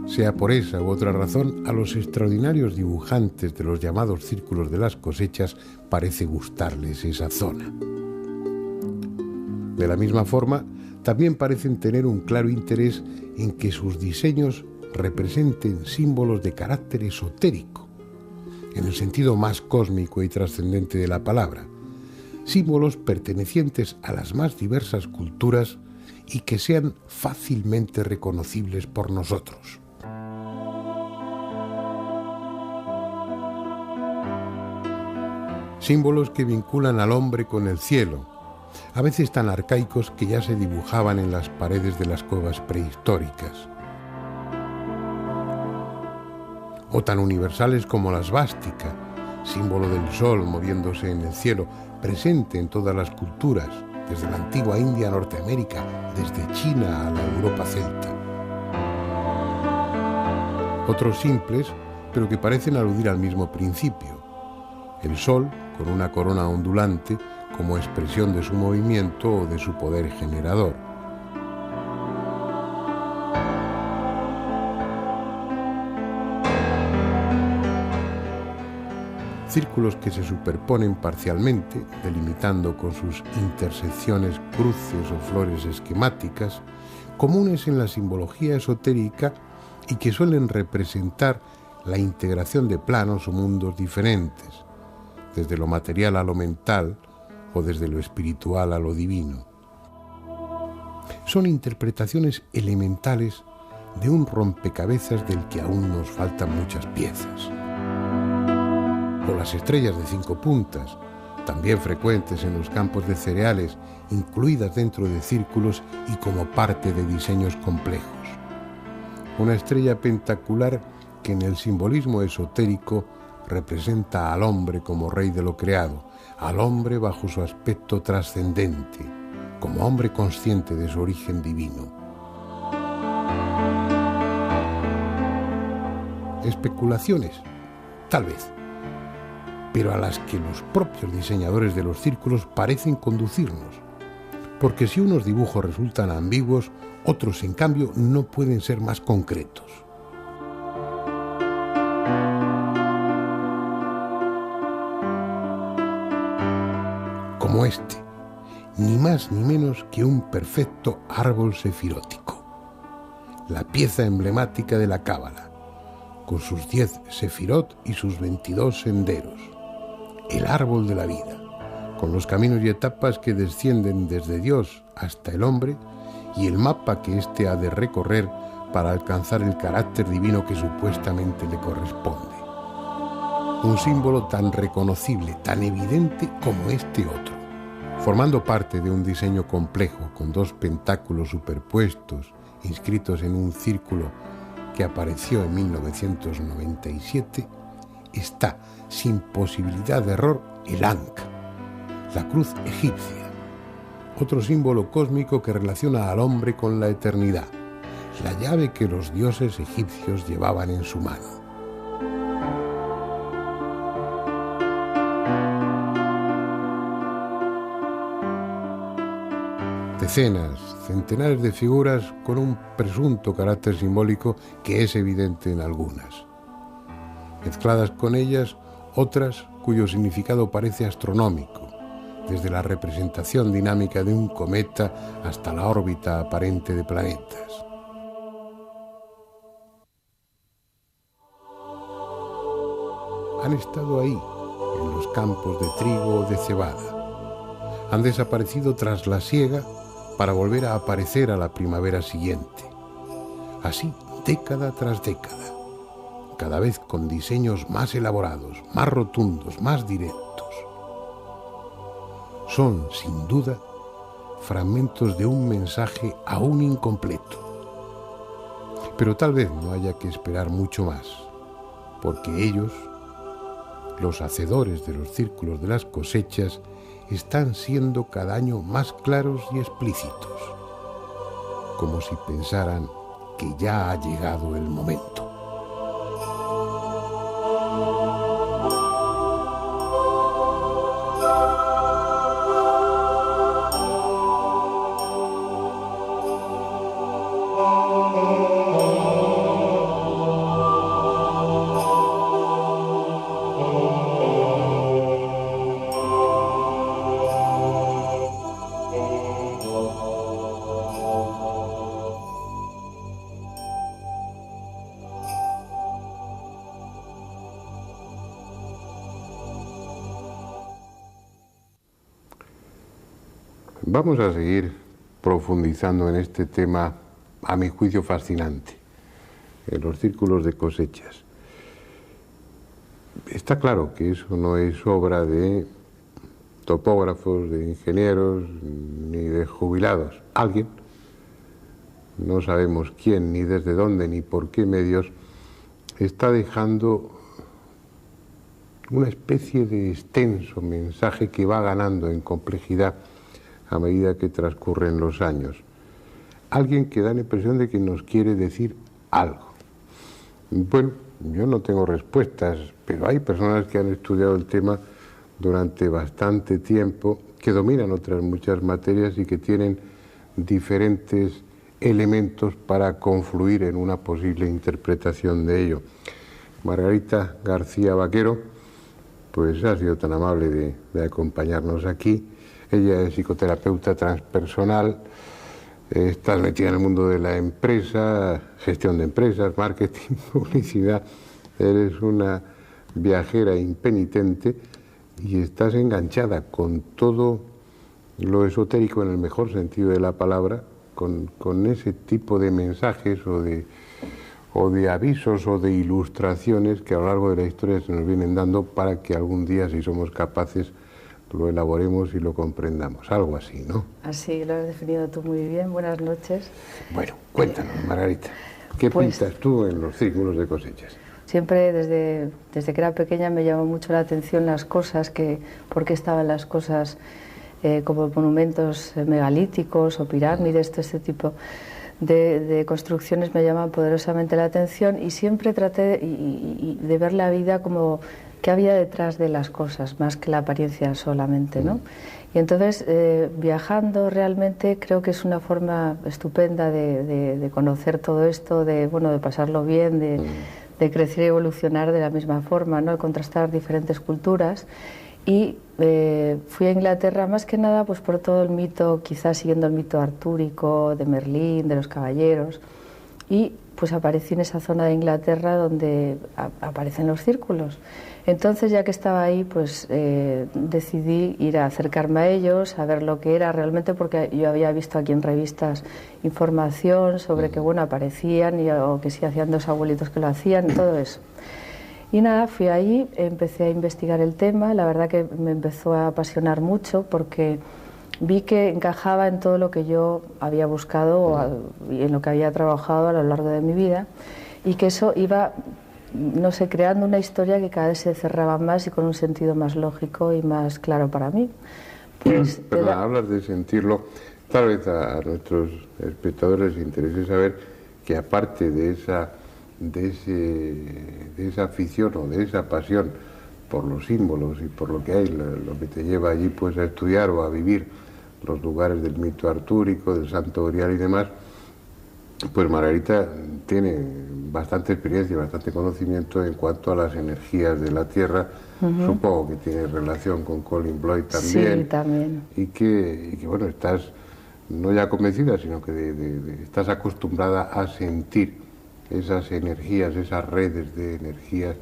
Sea por esa u otra razón, a los extraordinarios dibujantes de los llamados círculos de las cosechas parece gustarles esa zona. De la misma forma, también parecen tener un claro interés en que sus diseños representen símbolos de carácter esotérico, en el sentido más cósmico y trascendente de la palabra, símbolos pertenecientes a las más diversas culturas y que sean fácilmente reconocibles por nosotros. Símbolos que vinculan al hombre con el cielo, a veces tan arcaicos que ya se dibujaban en las paredes de las cuevas prehistóricas, o tan universales como la svástica, símbolo del sol moviéndose en el cielo, presente en todas las culturas, desde la antigua India a Norteamérica, desde China a la Europa celta. Otros simples, pero que parecen aludir al mismo principio. El sol, con una corona ondulante, como expresión de su movimiento o de su poder generador. Círculos que se superponen parcialmente, delimitando con sus intersecciones cruces o flores esquemáticas, comunes en la simbología esotérica y que suelen representar la integración de planos o mundos diferentes, desde lo material a lo mental o desde lo espiritual a lo divino. Son interpretaciones elementales de un rompecabezas del que aún nos faltan muchas piezas. O las estrellas de 5 puntas, también frecuentes en los campos de cereales, incluidas dentro de círculos y como parte de diseños complejos. Una estrella pentacular que en el simbolismo esotérico representa al hombre como rey de lo creado, al hombre bajo su aspecto trascendente, como hombre consciente de su origen divino. Especulaciones, tal vez. pero a las que los propios diseñadores de los círculos parecen conducirnos. Porque si unos dibujos resultan ambiguos, otros, en cambio, no pueden ser más concretos. Como este, ni más ni menos que un perfecto árbol sefirótico, la pieza emblemática de la Cábala, con sus 10 sefirot y sus 22 senderos, el árbol de la vida, con los caminos y etapas que descienden desde Dios hasta el hombre y el mapa que éste ha de recorrer para alcanzar el carácter divino que supuestamente le corresponde. Un símbolo tan reconocible, tan evidente como este otro, formando parte de un diseño complejo con 2 pentáculos superpuestos inscritos en un círculo que apareció en 1997, está, sin posibilidad de error, el Ankh, la cruz egipcia, otro símbolo cósmico que relaciona al hombre con la eternidad, la llave que los dioses egipcios llevaban en su mano. Decenas, centenares de figuras con un presunto carácter simbólico que es evidente en algunas. Mezcladas con ellas, otras cuyo significado parece astronómico, desde la representación dinámica de un cometa hasta la órbita aparente de planetas. Han estado ahí, en los campos de trigo o de cebada. Han desaparecido tras la siega para volver a aparecer a la primavera siguiente. Así, década tras década, cada vez con diseños más elaborados, más rotundos, más directos. Son, sin duda, fragmentos de un mensaje aún incompleto. Pero tal vez no haya que esperar mucho más, porque ellos, los hacedores de los círculos de las cosechas, están siendo cada año más claros y explícitos, como si pensaran que ya ha llegado el momento. Vamos a seguir profundizando en este tema, a mi juicio fascinante, en los círculos de cosechas. Está claro que eso no es obra de topógrafos, de ingenieros, ni de jubilados. Alguien, no sabemos quién, ni desde dónde, ni por qué medios, está dejando una especie de extenso mensaje que va ganando en complejidad a medida que transcurren los años. Alguien que da la impresión de que nos quiere decir algo. Bueno, yo no tengo respuestas, pero hay personas que han estudiado el tema durante bastante tiempo, que dominan otras muchas materias y que tienen diferentes elementos para confluir en una posible interpretación de ello. Margarita García Vaquero, pues ha sido tan amable de acompañarnos aquí. Ella es psicoterapeuta transpersonal, estás metida en el mundo de la empresa, gestión de empresas, marketing, publicidad, eres una viajera impenitente y estás enganchada con todo lo esotérico en el mejor sentido de la palabra, con ese tipo de mensajes o de avisos o de ilustraciones que a lo largo de la historia se nos vienen dando para que algún día, si somos capaces, lo elaboremos y lo comprendamos, algo así, ¿no? Así, lo has definido tú muy bien. Buenas noches. Bueno, cuéntanos, Margarita, ¿qué pintas tú en los círculos de cosechas? Siempre, desde que era pequeña, me llamó mucho la atención las cosas, por qué estaban las cosas como monumentos megalíticos o pirámides, todo este tipo de construcciones me llaman poderosamente la atención y siempre traté de ver la vida como qué había detrás de las cosas, más que la apariencia solamente, ¿no? Y entonces, viajando realmente creo que es una forma estupenda de conocer todo esto, de pasarlo bien, de crecer y evolucionar de la misma forma, ¿no? De contrastar diferentes culturas. Y fui a Inglaterra más que nada pues por todo el mito, quizás siguiendo el mito artúrico, de Merlín, de los caballeros, y pues aparecí en esa zona de Inglaterra donde aparecen los círculos. Entonces, ya que estaba ahí, pues decidí ir a acercarme a ellos, a ver lo que era realmente, porque yo había visto aquí en revistas información sobre que, bueno, aparecían o que sí hacían dos abuelitos que lo hacían, todo eso. Y nada, fui ahí, empecé a investigar el tema, la verdad que me empezó a apasionar mucho porque vi que encajaba en todo lo que yo había buscado y en lo que había trabajado a lo largo de mi vida, y que eso iba, no sé, creando una historia que cada vez se cerraba más y con un sentido más lógico y más claro para mí. Pues, pero hablas de sentirlo, tal vez a nuestros espectadores les interese saber que aparte de esa afición o de esa pasión por los símbolos y por lo que hay, lo que te lleva allí pues a estudiar o a vivir los lugares del mito artúrico, del Santo Grial y demás, pues Margarita tiene bastante experiencia, bastante conocimiento en cuanto a las energías de la Tierra. Supongo que tiene relación con Colin Bloyd también. Sí, también. Y que bueno, estás no ya convencida, sino que estás acostumbrada a sentir esas energías, esas redes de energías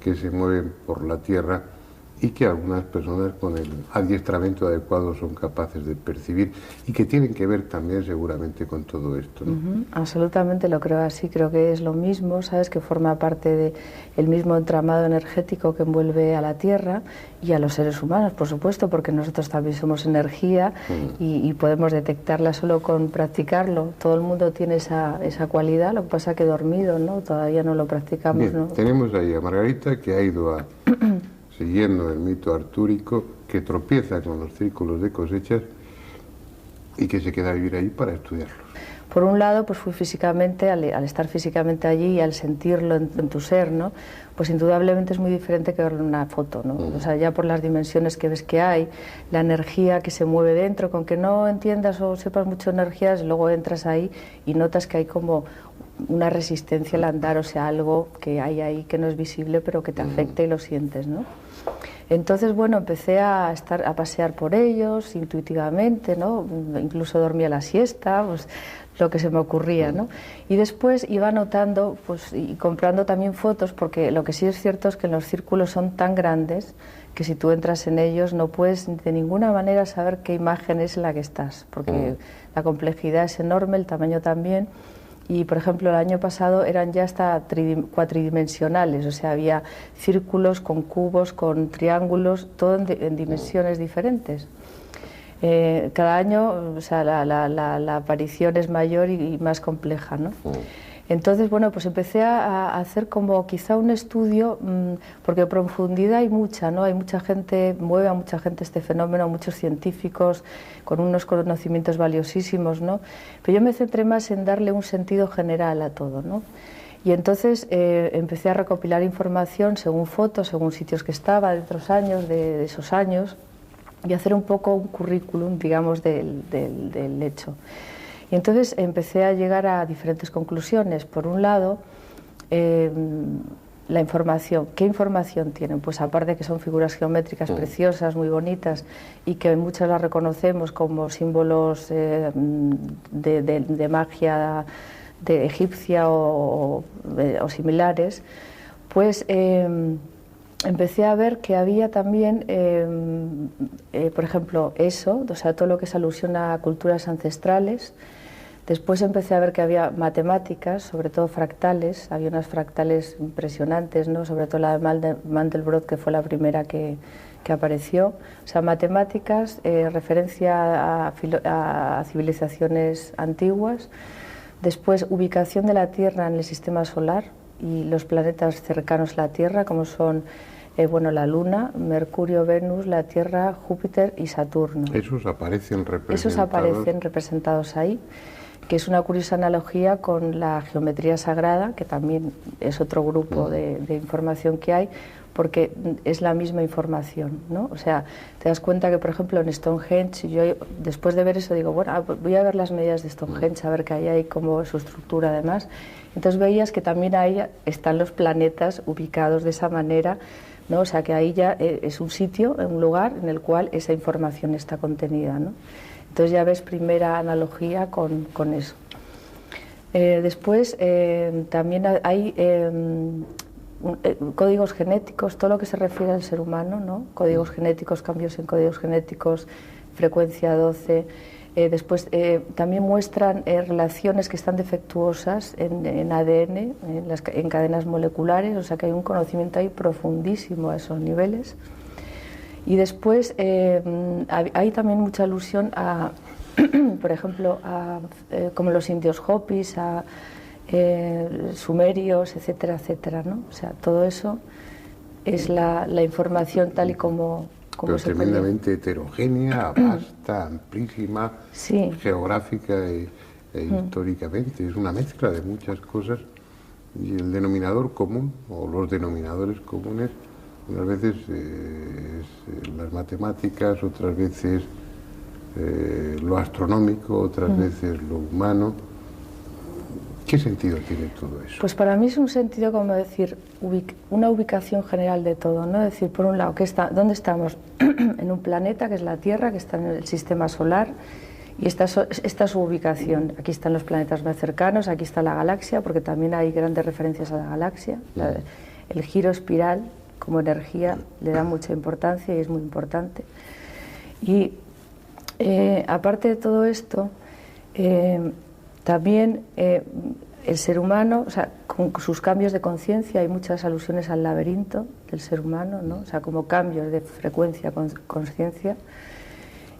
que se mueven por la Tierra y que algunas personas con el adiestramiento adecuado son capaces de percibir y que tienen que ver también seguramente con todo esto, ¿no? Absolutamente lo creo así, creo que es lo mismo, ¿sabes? Que forma parte del mismo entramado energético que envuelve a la Tierra y a los seres humanos, por supuesto, porque nosotros también somos energía y podemos detectarla solo con practicarlo. Todo el mundo tiene esa cualidad, lo que pasa que dormido, ¿no? Todavía no lo practicamos. Bien, ¿no? Tenemos ahí a Margarita, que ha ido siguiendo el mito artúrico, que tropieza con los círculos de cosechas y que se queda a vivir ahí para estudiarlos. Por un lado, pues fui físicamente, al estar físicamente allí y al sentirlo en tu ser, ¿no? Pues indudablemente es muy diferente que verlo en una foto, ¿no? O sea, ya por las dimensiones que ves que hay, la energía que se mueve dentro, con que no entiendas o sepas mucho de energías, luego entras ahí y notas que hay como una resistencia al andar, o sea, algo que hay ahí que no es visible pero que te afecta y lo sientes, ¿no? Entonces, bueno, empecé a pasear por ellos intuitivamente, ¿no? Incluso dormía la siesta, pues lo que se me ocurría, ¿no? Y después iba anotando, pues, y comprando también fotos, porque lo que sí es cierto es que los círculos son tan grandes que si tú entras en ellos no puedes de ninguna manera saber qué imagen es la que estás, porque la complejidad es enorme, el tamaño también. Y, por ejemplo, el año pasado eran ya hasta cuatridimensionales, o sea, había círculos con cubos, con triángulos, todo en dimensiones diferentes. Cada año, o sea, la aparición es mayor y más compleja, ¿no? Entonces, bueno, pues empecé a hacer como quizá un estudio, porque profundidad hay mucha, ¿no? Hay mucha gente, mueve a mucha gente este fenómeno, muchos científicos con unos conocimientos valiosísimos, ¿no? Pero yo me centré más en darle un sentido general a todo, ¿no? Y entonces empecé a recopilar información según fotos, según sitios que estaba, de otros años, de esos años, y hacer un poco un currículum, digamos, del hecho. Y entonces empecé a llegar a diferentes conclusiones. Por un lado, la información. ¿Qué información tienen? Pues aparte que son figuras geométricas preciosas, muy bonitas, y que muchas las reconocemos como símbolos de magia de egipcia o similares, pues empecé a ver que había también, por ejemplo, eso, o sea, todo lo que es alusión a culturas ancestrales. Después empecé a ver que había matemáticas, sobre todo fractales, había unas fractales impresionantes, ¿no? Sobre todo la de Mandelbrot, que fue la primera que apareció. O sea, matemáticas, referencia a civilizaciones antiguas. Después, ubicación de la Tierra en el sistema solar y los planetas cercanos a la Tierra, como son bueno, la Luna, Mercurio, Venus, la Tierra, Júpiter y Saturno. Esos aparecen representados ahí, que es una curiosa analogía con la geometría sagrada, que también es otro grupo de información que hay, porque es la misma información, ¿no? O sea, te das cuenta que, por ejemplo, en Stonehenge, yo después de ver eso digo, bueno, voy a ver las medidas de Stonehenge, a ver qué hay ahí, cómo es su estructura además. Entonces veías que también ahí están los planetas ubicados de esa manera, ¿no? O sea, que ahí ya es un sitio, un lugar en el cual esa información está contenida, ¿no? Entonces ya ves primera analogía con eso. Después también hay códigos genéticos, todo lo que se refiere al ser humano, ¿no? Códigos genéticos, cambios en códigos genéticos, frecuencia 12. Después también muestran relaciones que están defectuosas en ADN, en cadenas moleculares, o sea que hay un conocimiento ahí profundísimo a esos niveles. Y después hay también mucha alusión a, por ejemplo, como los indios Hopis, a sumerios, etcétera, etcétera, ¿no? O sea, todo eso es la información tal y como pero se tremendamente heterogénea, vasta, amplísima, sí, geográfica e históricamente. Es una mezcla de muchas cosas y el denominador común, o los denominadores comunes, unas veces las matemáticas, otras veces lo astronómico, otras veces lo humano. ¿Qué sentido tiene todo eso? Pues para mí es un sentido, como decir, una ubicación general de todo, ¿no? Es decir, por un lado, ¿dónde estamos? En un planeta que es la Tierra, que está en el sistema solar, y esta es su ubicación. Aquí están los planetas más cercanos, aquí está la galaxia, porque también hay grandes referencias a la galaxia. El giro espiral como energía le da mucha importancia y es muy importante. Y aparte de todo esto, también el ser humano, o sea, con sus cambios de conciencia, hay muchas alusiones al laberinto del ser humano, ¿no? O sea, como cambios de frecuencia, conciencia.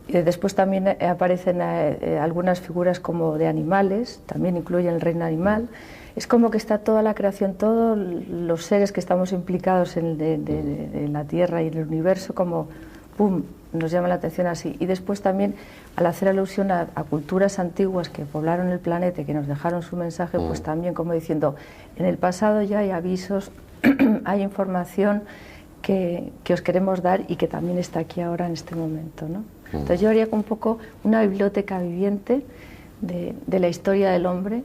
Y después también aparecen algunas figuras como de animales, también incluye el reino animal. Es como que está toda la creación, todos los seres que estamos implicados en la Tierra y en el universo, como ¡pum!, nos llama la atención así. Y después también, al hacer alusión a culturas antiguas que poblaron el planeta y que nos dejaron su mensaje, pues también como diciendo, en el pasado ya hay avisos, hay información que os queremos dar y que también está aquí ahora en este momento, ¿no? Entonces yo haría un poco una biblioteca viviente de la historia del hombre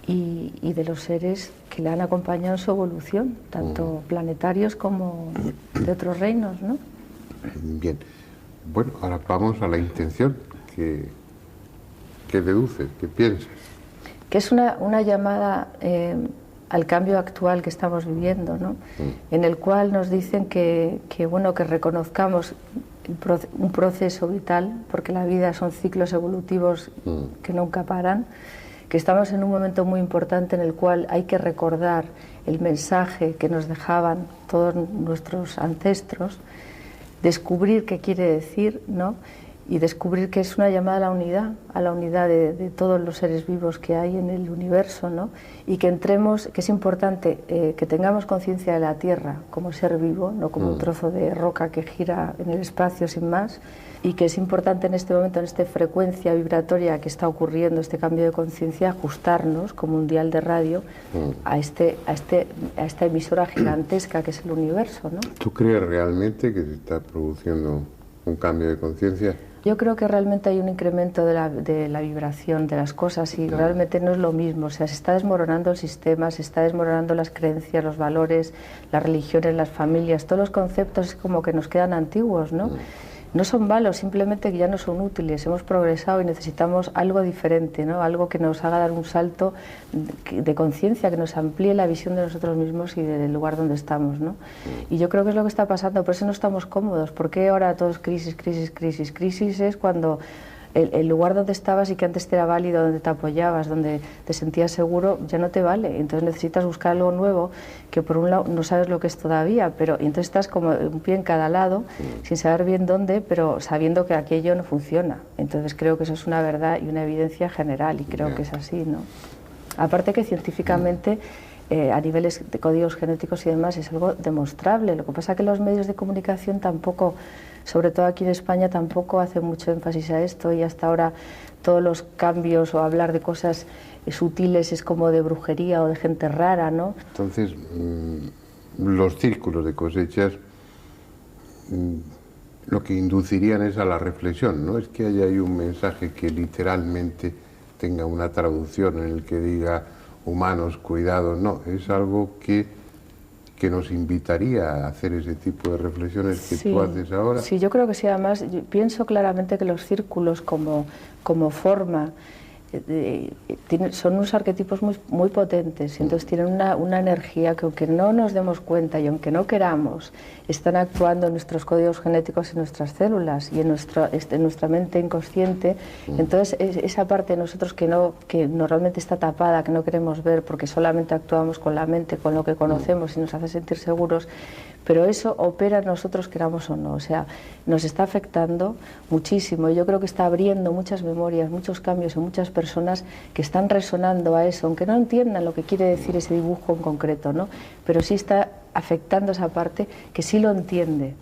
y de los seres que le han acompañado en su evolución, tanto planetarios como de otros reinos, ¿no? Bien. Bueno, ahora vamos a la intención. ¿Qué deduces? ¿Qué piensas? Que es una llamada al cambio actual que estamos viviendo, ¿no? En el cual nos dicen que reconozcamos un proceso vital, porque la vida son ciclos evolutivos que nunca paran, que estamos en un momento muy importante en el cual hay que recordar el mensaje que nos dejaban todos nuestros ancestros, descubrir qué quiere decir, ¿no? Y descubrir que es una llamada a la unidad de todos los seres vivos que hay en el universo, ¿no? Y que entremos, que es importante que tengamos conciencia de la Tierra como ser vivo, no como un trozo de roca que gira en el espacio sin más, y que es importante en este momento, en esta frecuencia vibratoria que está ocurriendo, este cambio de conciencia, ajustarnos como un dial de radio a esta emisora gigantesca que es el universo, ¿no? ¿Tú crees realmente que se está produciendo un cambio de conciencia? Yo creo que realmente hay un incremento de la vibración de las cosas y realmente no es lo mismo. O sea, se está desmoronando el sistema, se está desmoronando las creencias, los valores, las religiones, las familias, todos los conceptos como que nos quedan antiguos, ¿no? No son malos, simplemente que ya no son útiles. Hemos progresado y necesitamos algo diferente, ¿no? Algo que nos haga dar un salto de conciencia, que nos amplíe la visión de nosotros mismos y del lugar donde estamos, ¿no? Y yo creo que es lo que está pasando, por eso no estamos cómodos. ¿Por qué ahora todo es crisis, crisis, crisis? Crisis es cuando el lugar donde estabas y que antes te era válido, donde te apoyabas, donde te sentías seguro, ya no te vale. Entonces necesitas buscar algo nuevo que por un lado no sabes lo que es todavía, pero y entonces estás como un pie en cada lado, sin saber bien dónde, pero sabiendo que aquello no funciona. Entonces creo que eso es una verdad y una evidencia general y creo que es así, ¿no? Aparte que científicamente a niveles de códigos genéticos y demás es algo demostrable. Lo que pasa es que los medios de comunicación tampoco, sobre todo aquí en España, tampoco hacen mucho énfasis a esto y hasta ahora todos los cambios o hablar de cosas sutiles es como de brujería o de gente rara, ¿no? Entonces, los círculos de cosechas lo que inducirían es a la reflexión. No es que haya ahí un mensaje que literalmente tenga una traducción en el que diga humanos, cuidados, no, es algo que nos invitaría a hacer ese tipo de reflexiones que tú haces ahora. Sí, yo creo que sí. Además, yo pienso claramente que los círculos como forma son unos arquetipos muy potentes, y entonces tienen una energía que, aunque no nos demos cuenta y aunque no queramos, están actuando en nuestros códigos genéticos, en nuestras células y en nuestra mente inconsciente. Entonces esa parte de nosotros que normalmente está tapada, que no queremos ver porque solamente actuamos con la mente, con lo que conocemos y nos hace sentir seguros, pero eso opera en nosotros, queramos o no. O sea, nos está afectando muchísimo, y yo creo que está abriendo muchas memorias, muchos cambios en muchas personas que están resonando a eso, aunque no entiendan lo que quiere decir ese dibujo en concreto, ¿no? Pero sí está afectando esa parte que sí lo entiende.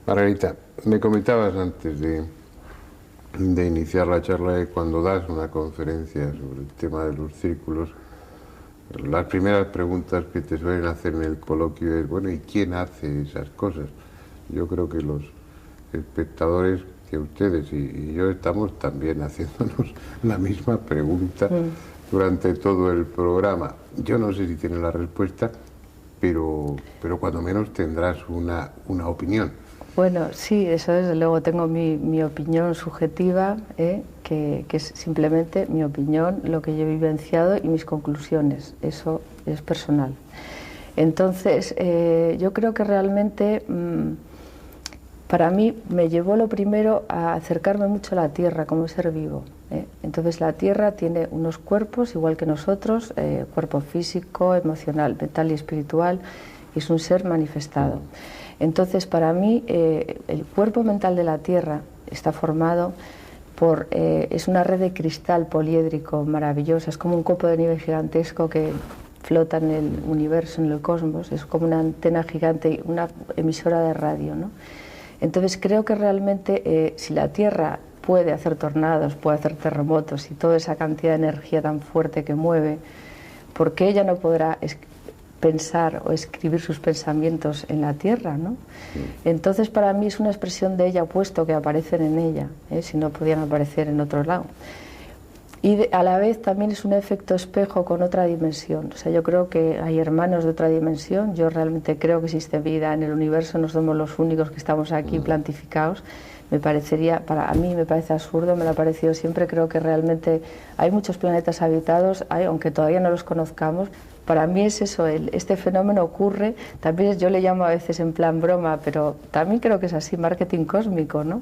Margarita, me comentabas antes de iniciar la charla que cuando das una conferencia sobre el tema de los círculos, las primeras preguntas que te suelen hacer en el coloquio es, bueno, ¿y quién hace esas cosas? Yo creo que los espectadores, que ustedes y yo estamos también haciéndonos la misma pregunta durante todo el programa. Yo no sé si tienen la respuesta, pero cuando menos tendrás una opinión. Bueno, sí, eso desde luego tengo mi opinión subjetiva, que es simplemente mi opinión, lo que yo he vivenciado y mis conclusiones. Eso es personal. Entonces, yo creo que realmente para mí me llevó lo primero a acercarme mucho a la Tierra como ser vivo. Entonces la Tierra tiene unos cuerpos igual que nosotros, cuerpo físico, emocional, mental y espiritual, y es un ser manifestado. Entonces para mí el cuerpo mental de la Tierra está formado es una red de cristal poliédrico maravillosa, es como un copo de nieve gigantesco que flota en el universo, en el cosmos, es como una antena gigante, una emisora de radio, ¿no? Entonces creo que realmente si la Tierra puede hacer tornados, puede hacer terremotos y toda esa cantidad de energía tan fuerte que mueve, ¿por qué ella no podrá pensar o escribir sus pensamientos en la Tierra, ¿no? Entonces para mí es una expresión de ella, puesto que aparecen en ella, si no podían aparecer en otro lado. Y a la vez también es un efecto espejo con otra dimensión. O sea, yo creo que hay hermanos de otra dimensión. Yo realmente creo que existe vida en el universo, no somos los únicos que estamos aquí plantificados. A mí me parece absurdo, me lo ha parecido siempre. Creo que realmente hay muchos planetas habitados, aunque todavía no los conozcamos. Para mí es eso, este fenómeno ocurre. También yo le llamo a veces en plan broma, pero también creo que es así, marketing cósmico, ¿no?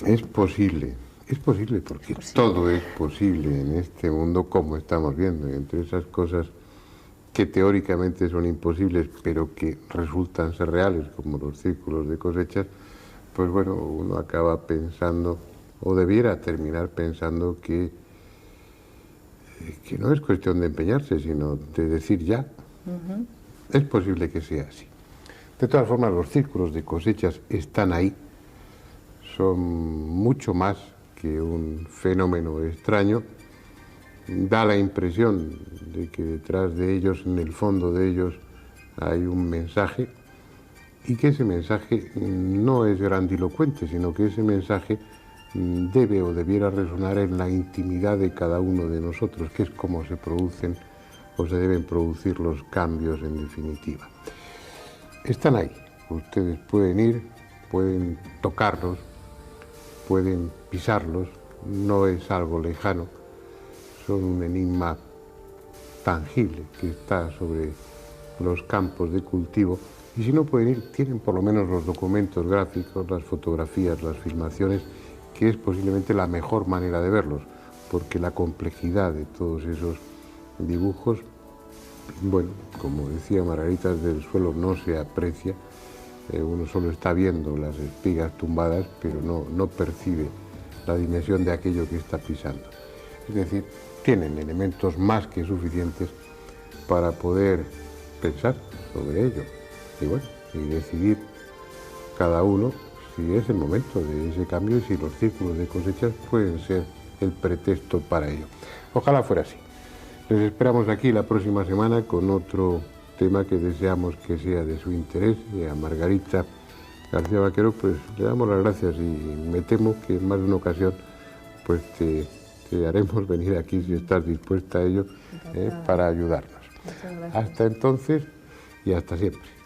Es posible porque todo es posible en este mundo, como estamos viendo, y entre esas cosas que teóricamente son imposibles, pero que resultan ser reales, como los círculos de cosechas, pues bueno, uno acaba pensando, o debiera terminar pensando que no es cuestión de empeñarse, sino de decir ya. Es posible que sea así. De todas formas, los círculos de cosechas están ahí, son mucho más que un fenómeno extraño. Da la impresión de que detrás de ellos, en el fondo de ellos, hay un mensaje, y que ese mensaje no es grandilocuente, sino que ese mensaje debe o debiera resonar en la intimidad de cada uno de nosotros, que es como se producen o se deben producir los cambios en definitiva. Están ahí, ustedes pueden ir, pueden tocarlos, pueden pisarlos, no es algo lejano, son un enigma tangible que está sobre los campos de cultivo, y si no pueden ir, tienen por lo menos los documentos gráficos, las fotografías, las filmaciones, que es posiblemente la mejor manera de verlos, porque la complejidad de todos esos dibujos, bueno, como decía Margarita, desde el suelo no se aprecia, uno solo está viendo las espigas tumbadas, pero no percibe la dimensión de aquello que está pisando. Es decir, tienen elementos más que suficientes para poder pensar sobre ello y bueno, y decidir cada uno si es el momento de ese cambio y si los círculos de cosechas pueden ser el pretexto para ello. Ojalá fuera así. Les esperamos aquí la próxima semana con otro tema que deseamos que sea de su interés. Y a Margarita García Vaquero pues le damos las gracias y me temo que en más de una ocasión pues te haremos venir aquí si estás dispuesta a ello para ayudarnos. Hasta entonces y hasta siempre.